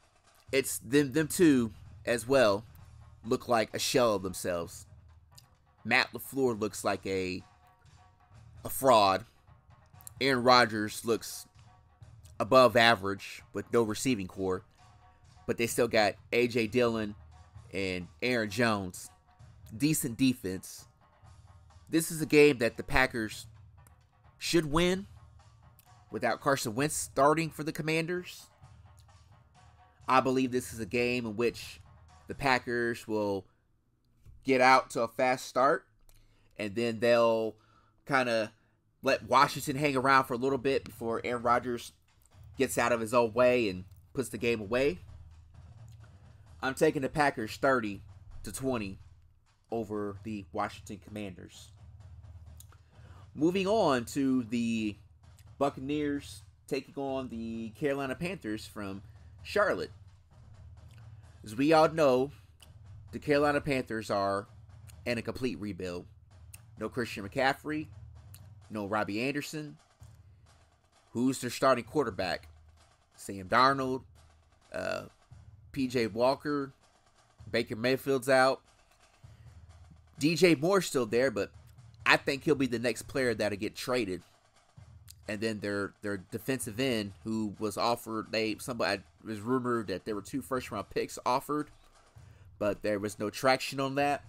them two as well look like a shell of themselves. Matt LaFleur looks like a fraud. Aaron Rodgers looks above average with no receiving core, but they still got A.J. Dillon and Aaron Jones. Decent defense. This is a game that the Packers should win without Carson Wentz starting for the Commanders. I believe this is a game in which the Packers will get out to a fast start, and then they'll kind of let Washington hang around for a little bit before Aaron Rodgers gets out of his own way and puts the game away. I'm taking the Packers 30-20 over the Washington Commanders. Moving on to the Buccaneers taking on the Carolina Panthers from Charlotte. As we all know, the Carolina Panthers are in a complete rebuild. No Christian McCaffrey, no Robbie Anderson. Who's their starting quarterback? Sam Darnold, P.J. Walker, Baker Mayfield's out. DJ Moore's still there, but I think he'll be the next player that'll get traded. And then their defensive end, who was offered, somebody was rumored that there were 2 first-round picks offered, but there was no traction on that.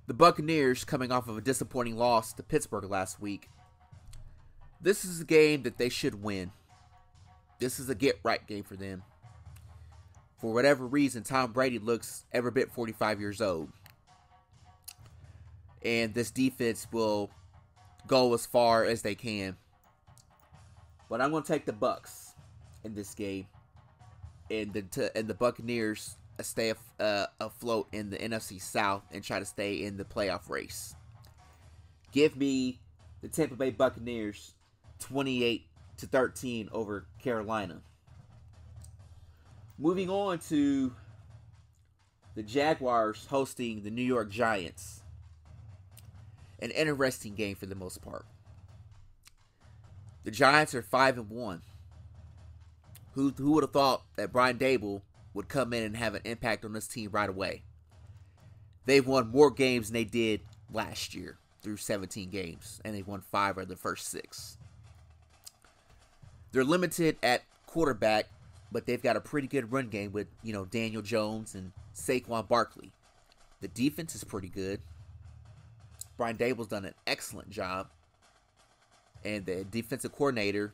The Buccaneers, coming off of a disappointing loss to Pittsburgh last week, this is a game that they should win. This is a get-right game for them. For whatever reason, Tom Brady looks every bit 45 years old. And this defense will go as far as they can. But I'm going to take the Bucs in this game. And the Buccaneers stay afloat in the NFC South and try to stay in the playoff race. Give me the Tampa Bay Buccaneers 28-13 over Carolina. Moving on to the Jaguars hosting the New York Giants. An interesting game for the most part. The Giants are 5-1. Who would have thought that Brian Daboll would come in and have an impact on this team right away? They've won more games than they did last year through 17 games, and they've won 5 of the first 6. They're limited at quarterback, but they've got a pretty good run game with, Daniel Jones and Saquon Barkley. The defense is pretty good. Brian Daboll's done an excellent job, and the defensive coordinator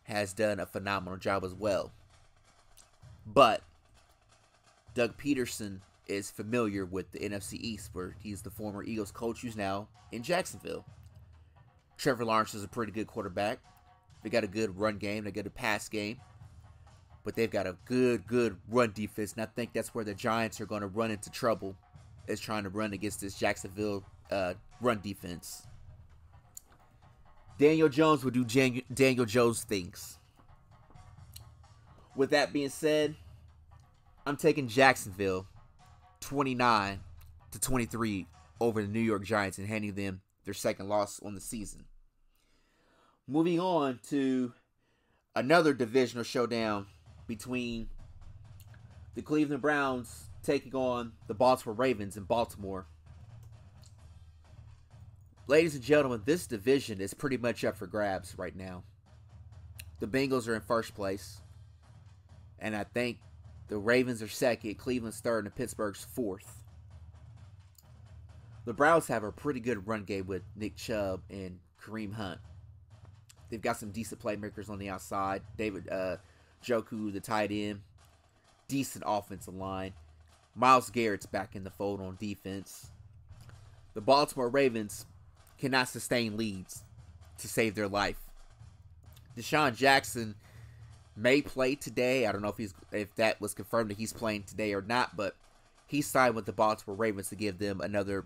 has done a phenomenal job as well. But Doug Peterson is familiar with the NFC East, where he's the former Eagles coach who's now in Jacksonville. Trevor Lawrence is a pretty good quarterback. They got a good run game. They got a pass game. But they've got a good run defense. And I think that's where the Giants are going to run into trouble, is trying to run against this Jacksonville run defense. Daniel Jones will do Daniel Jones things. With that being said, I'm taking Jacksonville 29-23 over the New York Giants and handing them their second loss on the season. Moving on to another divisional showdown between the Cleveland Browns taking on the Baltimore Ravens in Baltimore. Ladies and gentlemen, this division is pretty much up for grabs right now. The Bengals are in first place, and I think the Ravens are second, Cleveland's third, and Pittsburgh's fourth. The Browns have a pretty good run game with Nick Chubb and Kareem Hunt. They've got some decent playmakers on the outside. David Njoku, the tight end. Decent offensive line. Myles Garrett's back in the fold on defense. The Baltimore Ravens cannot sustain leads to save their life. Deshaun Jackson may play today. I don't know if that was confirmed that he's playing today or not, but he signed with the Baltimore Ravens to give them another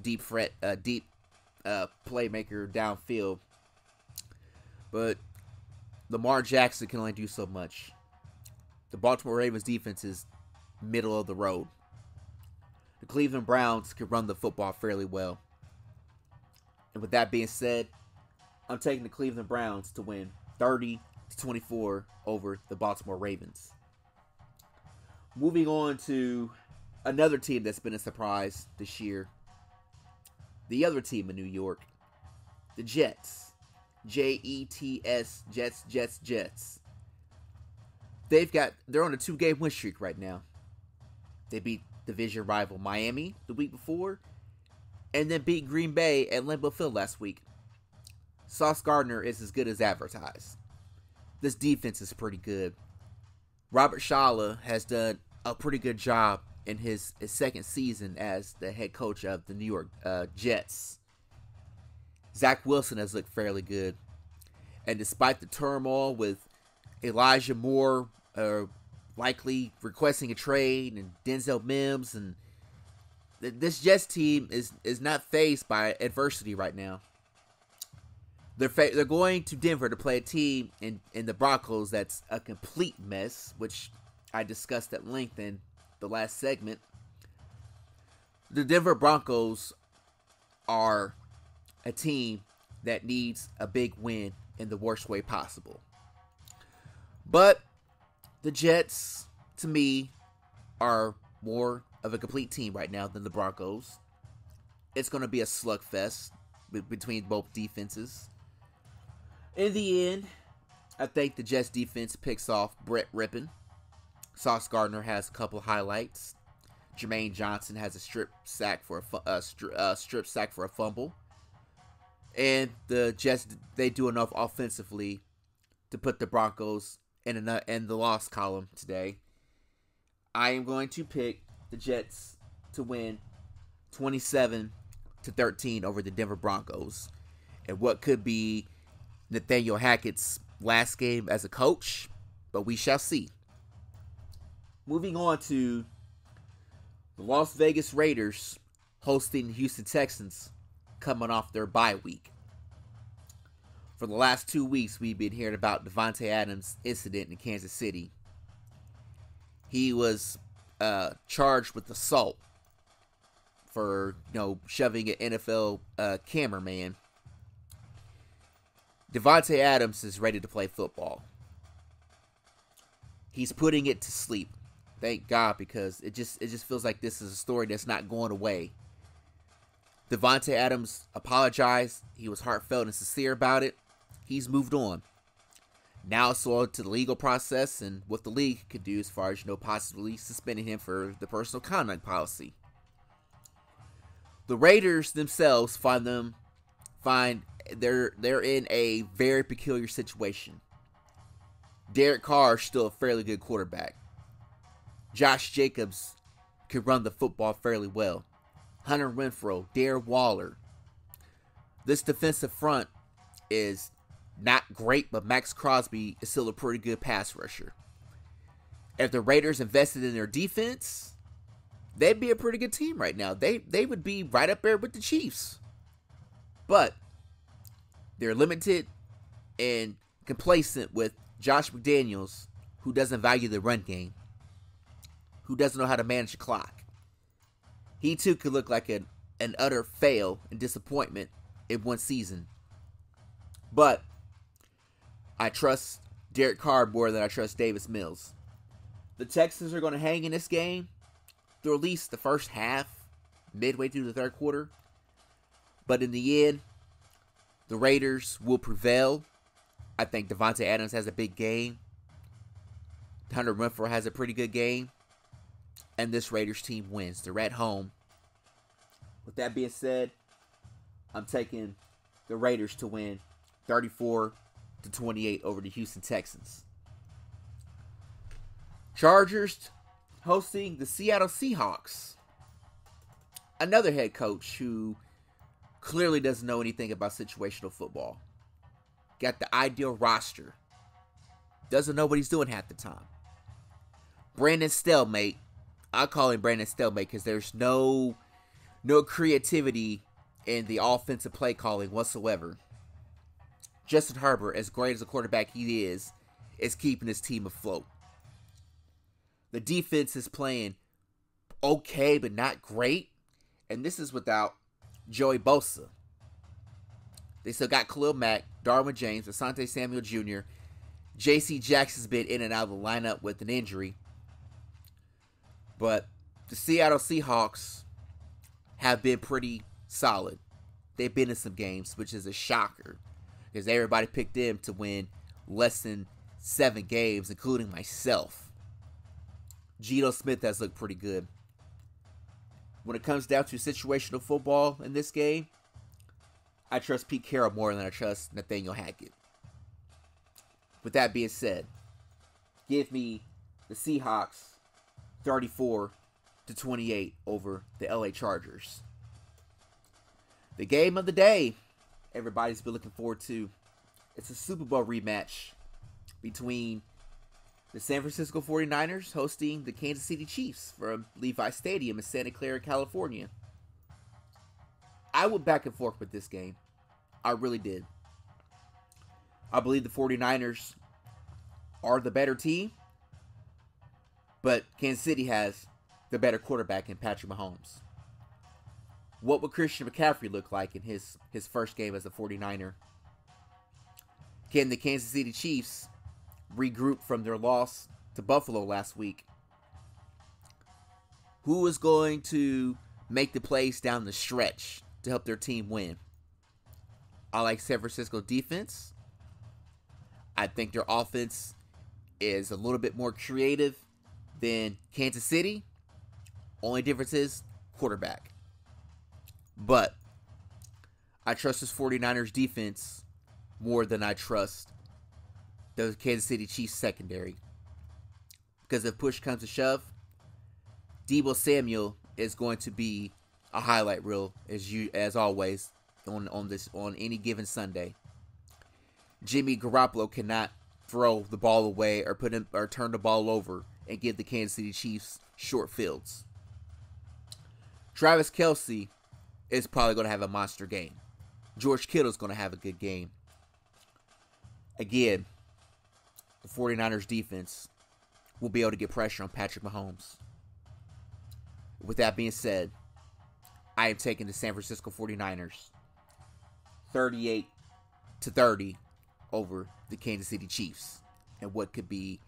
deep playmaker downfield. But Lamar Jackson can only do so much. The Baltimore Ravens defense is middle of the road. The Cleveland Browns can run the football fairly well. And with that being said, I'm taking the Cleveland Browns to win 30-24 over the Baltimore Ravens. Moving on to another team that's been a surprise this year. The other team in New York, the Jets. Jets, Jets. They're on a 2-game win streak right now. They beat division rival Miami the week before, and then beat Green Bay at Lambeau Field last week. Sauce Gardner is as good as advertised. This defense is pretty good. Robert Saleh has done a pretty good job in his second season as the head coach of the New York Jets. Zach Wilson has looked fairly good. And despite the turmoil with Elijah Moore likely requesting a trade and Denzel Mims, and this Jets team is not faced by adversity right now. They're going to Denver to play a team in the Broncos that's a complete mess, which I discussed at length in the last segment. The Denver Broncos are a team that needs a big win in the worst way possible. But the Jets, to me, are more of a complete team right now than the Broncos. It's going to be a slugfest between both defenses. In the end, I think the Jets defense picks off Brett Rippon. Sauce Gardner has a couple highlights. Jermaine Johnson has a strip sack for a fumble. And the Jets, they do enough offensively to put the Broncos in the loss column today. I am going to pick the Jets to win 27-13 over the Denver Broncos. And what could be Nathaniel Hackett's last game as a coach, but we shall see. Moving on to the Las Vegas Raiders hosting the Houston Texans coming off their bye week. For the last 2 weeks, we've been hearing about Davante Adams' incident in Kansas City. He was charged with assault for, shoving an NFL cameraman. Davante Adams is ready to play football. He's putting it to sleep. Thank God, because it just feels like this is a story that's not going away. Davante Adams apologized. He was heartfelt and sincere about it. He's moved on. Now it's on to the legal process and what the league could do as far as, possibly suspending him for the personal conduct policy. The Raiders themselves find they're in a very peculiar situation. Derek Carr is still a fairly good quarterback. Josh Jacobs can run the football fairly well. Hunter Renfrow, Darren Waller. This defensive front is not great, but Max Crosby is still a pretty good pass rusher. If the Raiders invested in their defense, they'd be a pretty good team right now. They would be right up there with the Chiefs. But they're limited and complacent with Josh McDaniels, who doesn't value the run game, who doesn't know how to manage the clock. He too could look like an utter fail and disappointment in one season. But I trust Derek Carr more than I trust Davis Mills. The Texans are going to hang in this game through at least the first half, midway through the third quarter. But in the end, the Raiders will prevail. I think Davante Adams has a big game. Hunter Renfrow has a pretty good game. And this Raiders team wins. They're at home. With that being said, I'm taking the Raiders to win 34-28 over the Houston Texans. Chargers hosting the Seattle Seahawks. Another head coach who clearly doesn't know anything about situational football. Got the ideal roster. Doesn't know what he's doing half the time. Brandon Stalemate. I call him Brandon Stalemate because there's no creativity in the offensive play calling whatsoever. Justin Herbert, as great as a quarterback he is keeping his team afloat. The defense is playing okay, but not great. And this is without Joey Bosa. They still got Khalil Mack, Darwin James, Asante Samuel Jr. J.C. Jackson's been in and out of the lineup with an injury. But the Seattle Seahawks have been pretty solid. They've been in some games, which is a shocker. Because everybody picked them to win less than 7 games, including myself. Geno Smith has looked pretty good. When it comes down to situational football in this game, I trust Pete Carroll more than I trust Nathaniel Hackett. With that being said, give me the Seahawks 34-28 over the LA Chargers. The game of the day everybody's been looking forward to. It's a Super Bowl rematch between the San Francisco 49ers hosting the Kansas City Chiefs from Levi Stadium in Santa Clara, California. I went back and forth with this game. I really did. I believe the 49ers are the better team, but Kansas City has the better quarterback in Patrick Mahomes. What would Christian McCaffrey look like in his first game as a 49er? Can the Kansas City Chiefs regroup from their loss to Buffalo last week? Who is going to make the plays down the stretch to help their team win? I like San Francisco defense. I think their offense is a little bit more creative than Kansas City. Only difference is quarterback. But I trust this 49ers defense more than I trust the Kansas City Chiefs secondary. Because if push comes to shove, Deebo Samuel is going to be a highlight reel as always on any given Sunday. Jimmy Garoppolo cannot throw the ball away or turn the ball over and give the Kansas City Chiefs short fields. Travis Kelce is probably going to have a monster game. George Kittle's going to have a good game. Again, the 49ers defense will be able to get pressure on Patrick Mahomes. With that being said, I am taking the San Francisco 49ers 38-30 over the Kansas City Chiefs and what could be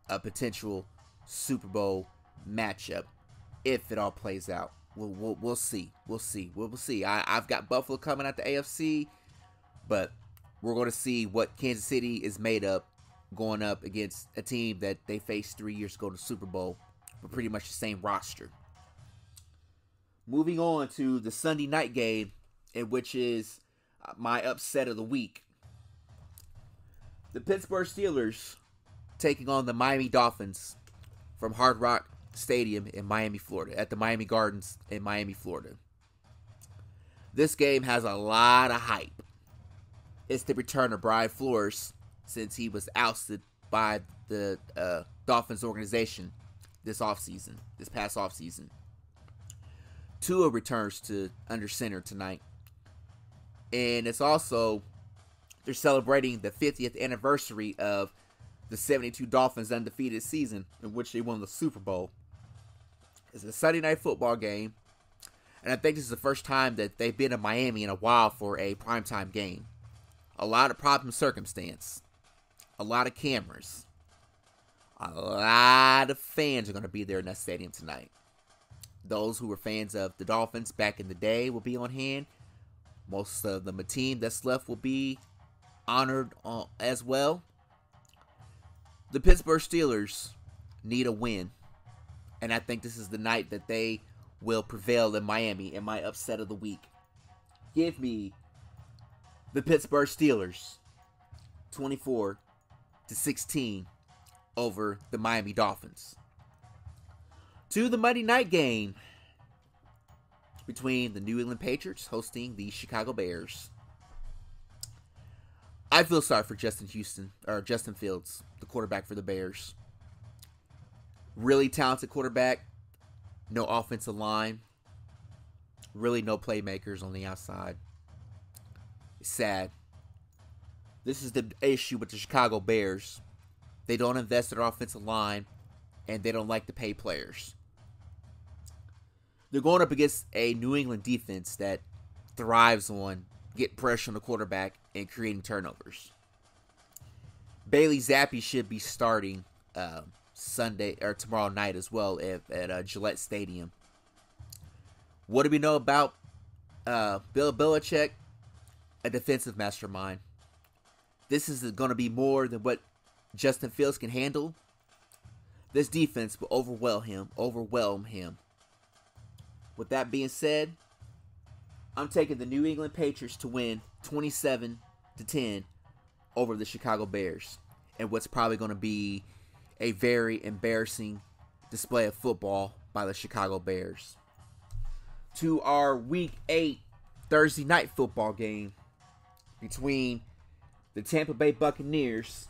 a potential Super Bowl matchup if it all plays out. We'll see. We'll see. I've got Buffalo coming out the AFC, but we're going to see what Kansas City is made up going up against a team that they faced 3 years ago in the Super Bowl with pretty much the same roster. Moving on to the Sunday night game, in which is my upset of the week. The Pittsburgh Steelers taking on the Miami Dolphins from Hard Rock Stadium in Miami, Florida, at the Miami Gardens in Miami, Florida. This game has a lot of hype. It's the return of Brian Flores since he was ousted by the Dolphins organization this past offseason. Tua returns to under center tonight. And it's also, they're celebrating the 50th anniversary of the 72 Dolphins' undefeated season in which they won the Super Bowl. It's a Sunday night football game. And I think this is the first time that they've been in Miami in a while for a primetime game. A lot of problem circumstance. A lot of cameras. A lot of fans are going to be there in that stadium tonight. Those who were fans of the Dolphins back in the day will be on hand. Most of the team that's left will be honored as well. The Pittsburgh Steelers need a win. And I think this is the night that they will prevail in Miami in my upset of the week. Give me the Pittsburgh Steelers 24-16 over the Miami Dolphins. To the Monday night game between the New England Patriots hosting the Chicago Bears. I feel sorry for Justin Fields, the quarterback for the Bears. Really talented quarterback. No offensive line. Really no playmakers on the outside. It's sad. This is the issue with the Chicago Bears. They don't invest in their offensive line, and they don't like to pay players. They're going up against a New England defense that thrives on getting pressure on the quarterback and creating turnovers. Bailey Zappi should be starting Sunday or tomorrow night as well at Gillette Stadium. What do we know about Bill Belichick? A defensive mastermind. This is going to be more than what Justin Fields can handle. This defense will overwhelm him. With that being said, I'm taking the New England Patriots to win 27-10 over the Chicago Bears. And what's probably going to be a very embarrassing display of football by the Chicago Bears. To our Week 8 Thursday night football game between the Tampa Bay Buccaneers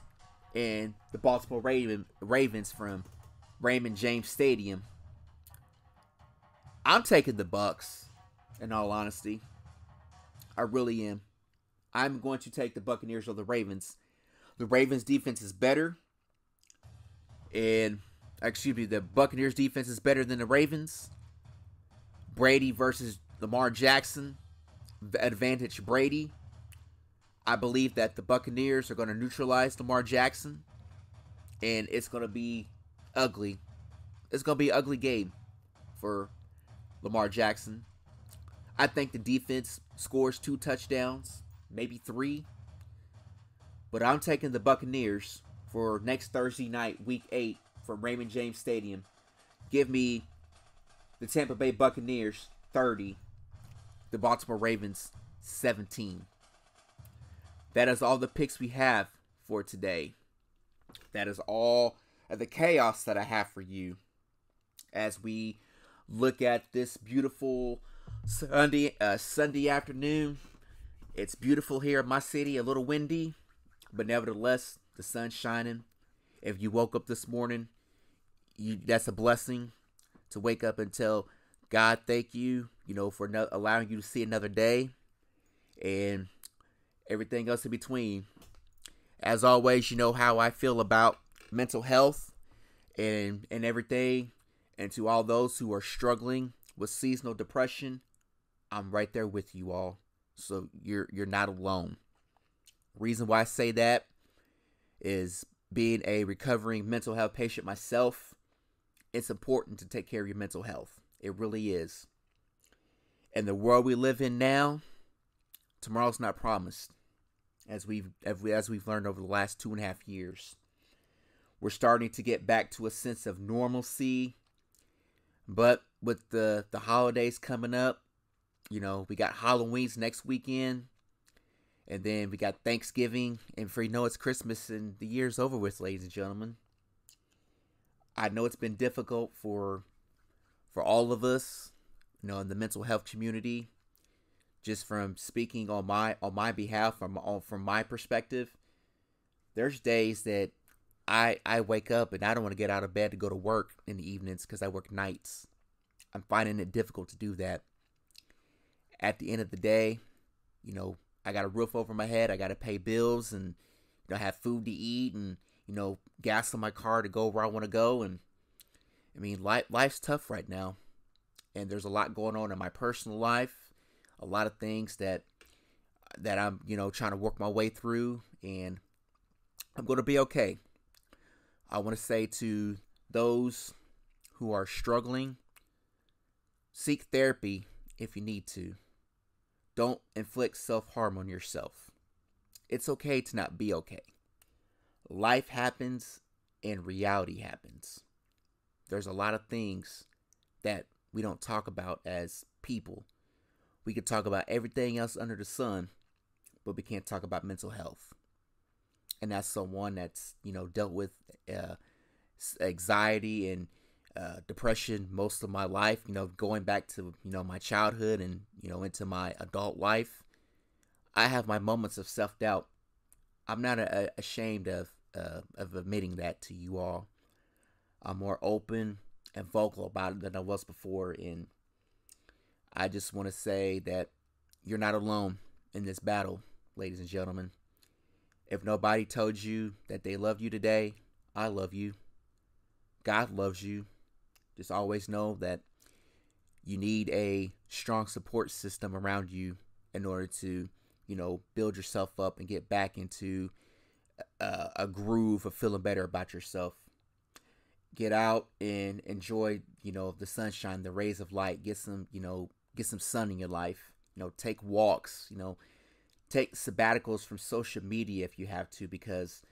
and the Baltimore Ravens from Raymond James Stadium. I'm taking the Bucs, in all honesty. I really am. I'm going to take the Buccaneers over the Ravens. The Ravens defense is better. The Buccaneers defense is better than the Ravens. Brady versus Lamar Jackson. Advantage Brady. I believe that the Buccaneers are going to neutralize Lamar Jackson. And it's going to be ugly. It's going to be an ugly game for Lamar Jackson. I think the defense scores 2 touchdowns, maybe 3. But I'm taking the Buccaneers for next Thursday night, Week 8, from Raymond James Stadium. Give me the Tampa Bay Buccaneers 30, the Baltimore Ravens 17. That is all the picks we have for today. That is all of the chaos that I have for you as we look at this beautiful Sunday afternoon. It's beautiful here in my city, a little windy, but nevertheless, the sun's shining. If you woke up this morning, that's a blessing to wake up and tell God thank you, for allowing you to see another day and everything else in between. As always, you know how I feel about mental health and everything. And to all those who are struggling with seasonal depression, I'm right there with you all. So you're not alone. Reason why I say that is being a recovering mental health patient myself, it's important to take care of your mental health. It really is. In the world we live in now, tomorrow's not promised. As we've learned over the last 2.5 years. We're starting to get back to a sense of normalcy. But with the holidays coming up, you know, we got Halloween's next weekend. And then we got Thanksgiving. And before you know it's Christmas and the year's over with, ladies and gentlemen. I know it's been difficult for all of us, you know, in the mental health community. Just from speaking on my behalf, from my perspective, there's days that I wake up and I don't want to get out of bed to go to work in the evenings because I work nights. I'm finding it difficult to do that. At the end of the day, you know, I got a roof over my head. I got to pay bills and, you know, have food to eat and, you know, gas in my car to go where I want to go. And I mean, life's tough right now. And there's a lot going on in my personal life. A lot of things that I'm, you know, trying to work my way through, and I'm going to be okay. I want to say to those who are struggling, seek therapy if you need to. Don't inflict self-harm on yourself. It's okay to not be okay. Life happens and reality happens. There's a lot of things that we don't talk about as people. We could talk about everything else under the sun, but we can't talk about mental health. And that's someone that's, you know, dealt with anxiety and depression most of my life, you know, going back to, you know, my childhood and, you know, into my adult life. I have my moments of self-doubt. I'm not ashamed of admitting that to you all. I'm more open and vocal about it than I was before, and I just want to say that you're not alone in this battle, ladies and gentlemen. If nobody told you that they love you today, I love you. God loves you. Just always know that you need a strong support system around you in order to, you know, build yourself up and get back into a groove of feeling better about yourself. Get out and enjoy, you know, the sunshine, the rays of light. Get some sun in your life. You know, take walks. You know, take sabbaticals from social media if you have to, because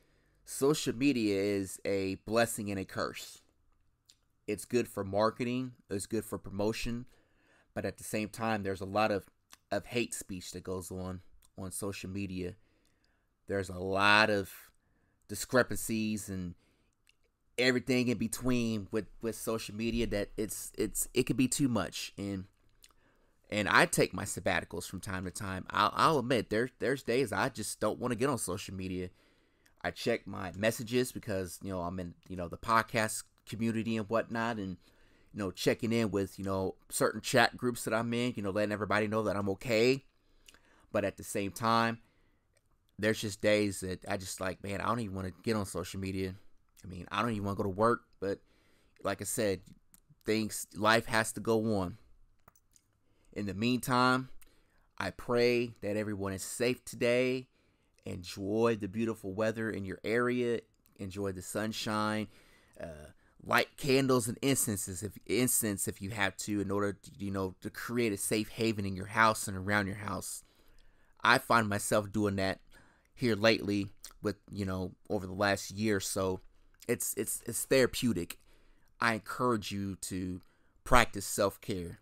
social media is a blessing and a curse. It's good for marketing. It's good for promotion. But at the same time, there's a lot of hate speech that goes on social media. There's a lot of discrepancies and everything in between with social media that it could be too much. And I take my sabbaticals from time to time. I'll admit there's days I just don't want to get on social media. I check my messages because, you know, I'm in, you know, the podcast community and whatnot, and, you know, checking in with, you know, certain chat groups that I'm in, you know, letting everybody know that I'm okay. But at the same time, there's just days that I just like, man, I don't even want to get on social media. I mean, I don't even want to go to work, but like I said, life has to go on. In the meantime, I pray that everyone is safe today. Enjoy the beautiful weather in your area. Enjoy the sunshine. Light candles and incense if you have to, in order to, you know, to create a safe haven in your house and around your house. I find myself doing that here lately with, you know, over the last year or so. It's therapeutic. I encourage you to practice self-care.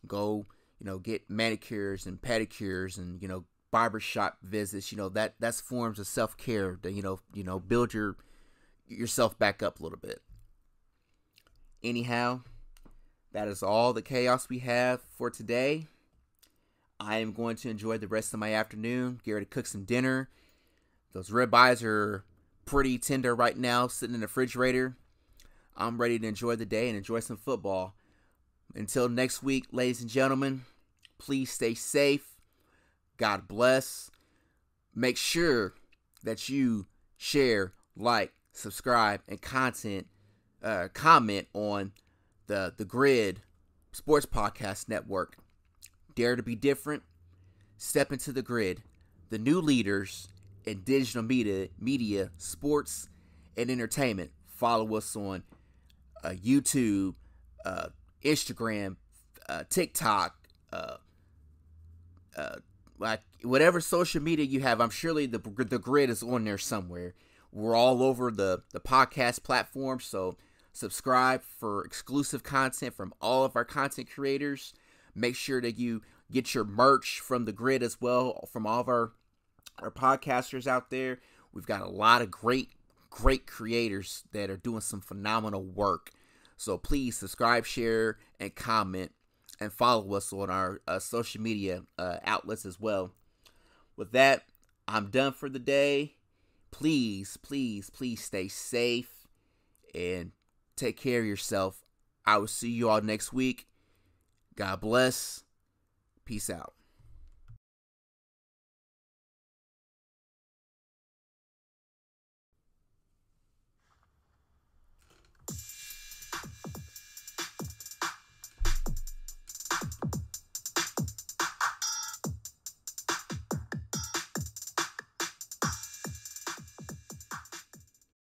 Go, you know, get manicures and pedicures and, you know, barbershop visits. You know, that's forms of self-care that, you know, build yourself back up a little bit. Anyhow, that is all the chaos we have for today. I am going to enjoy the rest of my afternoon. Get ready to cook some dinner. Those ribeyes are pretty tender right now, sitting in the refrigerator. I'm ready to enjoy the day and enjoy some football. Until next week, ladies and gentlemen, please stay safe. God bless. Make sure that you share, like, subscribe, and comment on the GRYD Sports Podcast Network. Dare to be different. Step into the GRYD, the new leaders in digital media, sports, and entertainment. Follow us on YouTube, Instagram, TikTok, like whatever social media you have. I'm surely the GRYD is on there somewhere. We're all over the podcast platform, so subscribe for exclusive content from all of our content creators. Make sure that you get your merch from the GRYD as well, from all of our podcasters out there. We've got a lot of great creators that are doing some phenomenal work. So please subscribe, share, and comment, and follow us on our social media outlets as well. With that, I'm done for the day. Please stay safe and take care of yourself. I will see you all next week. God bless. Peace out.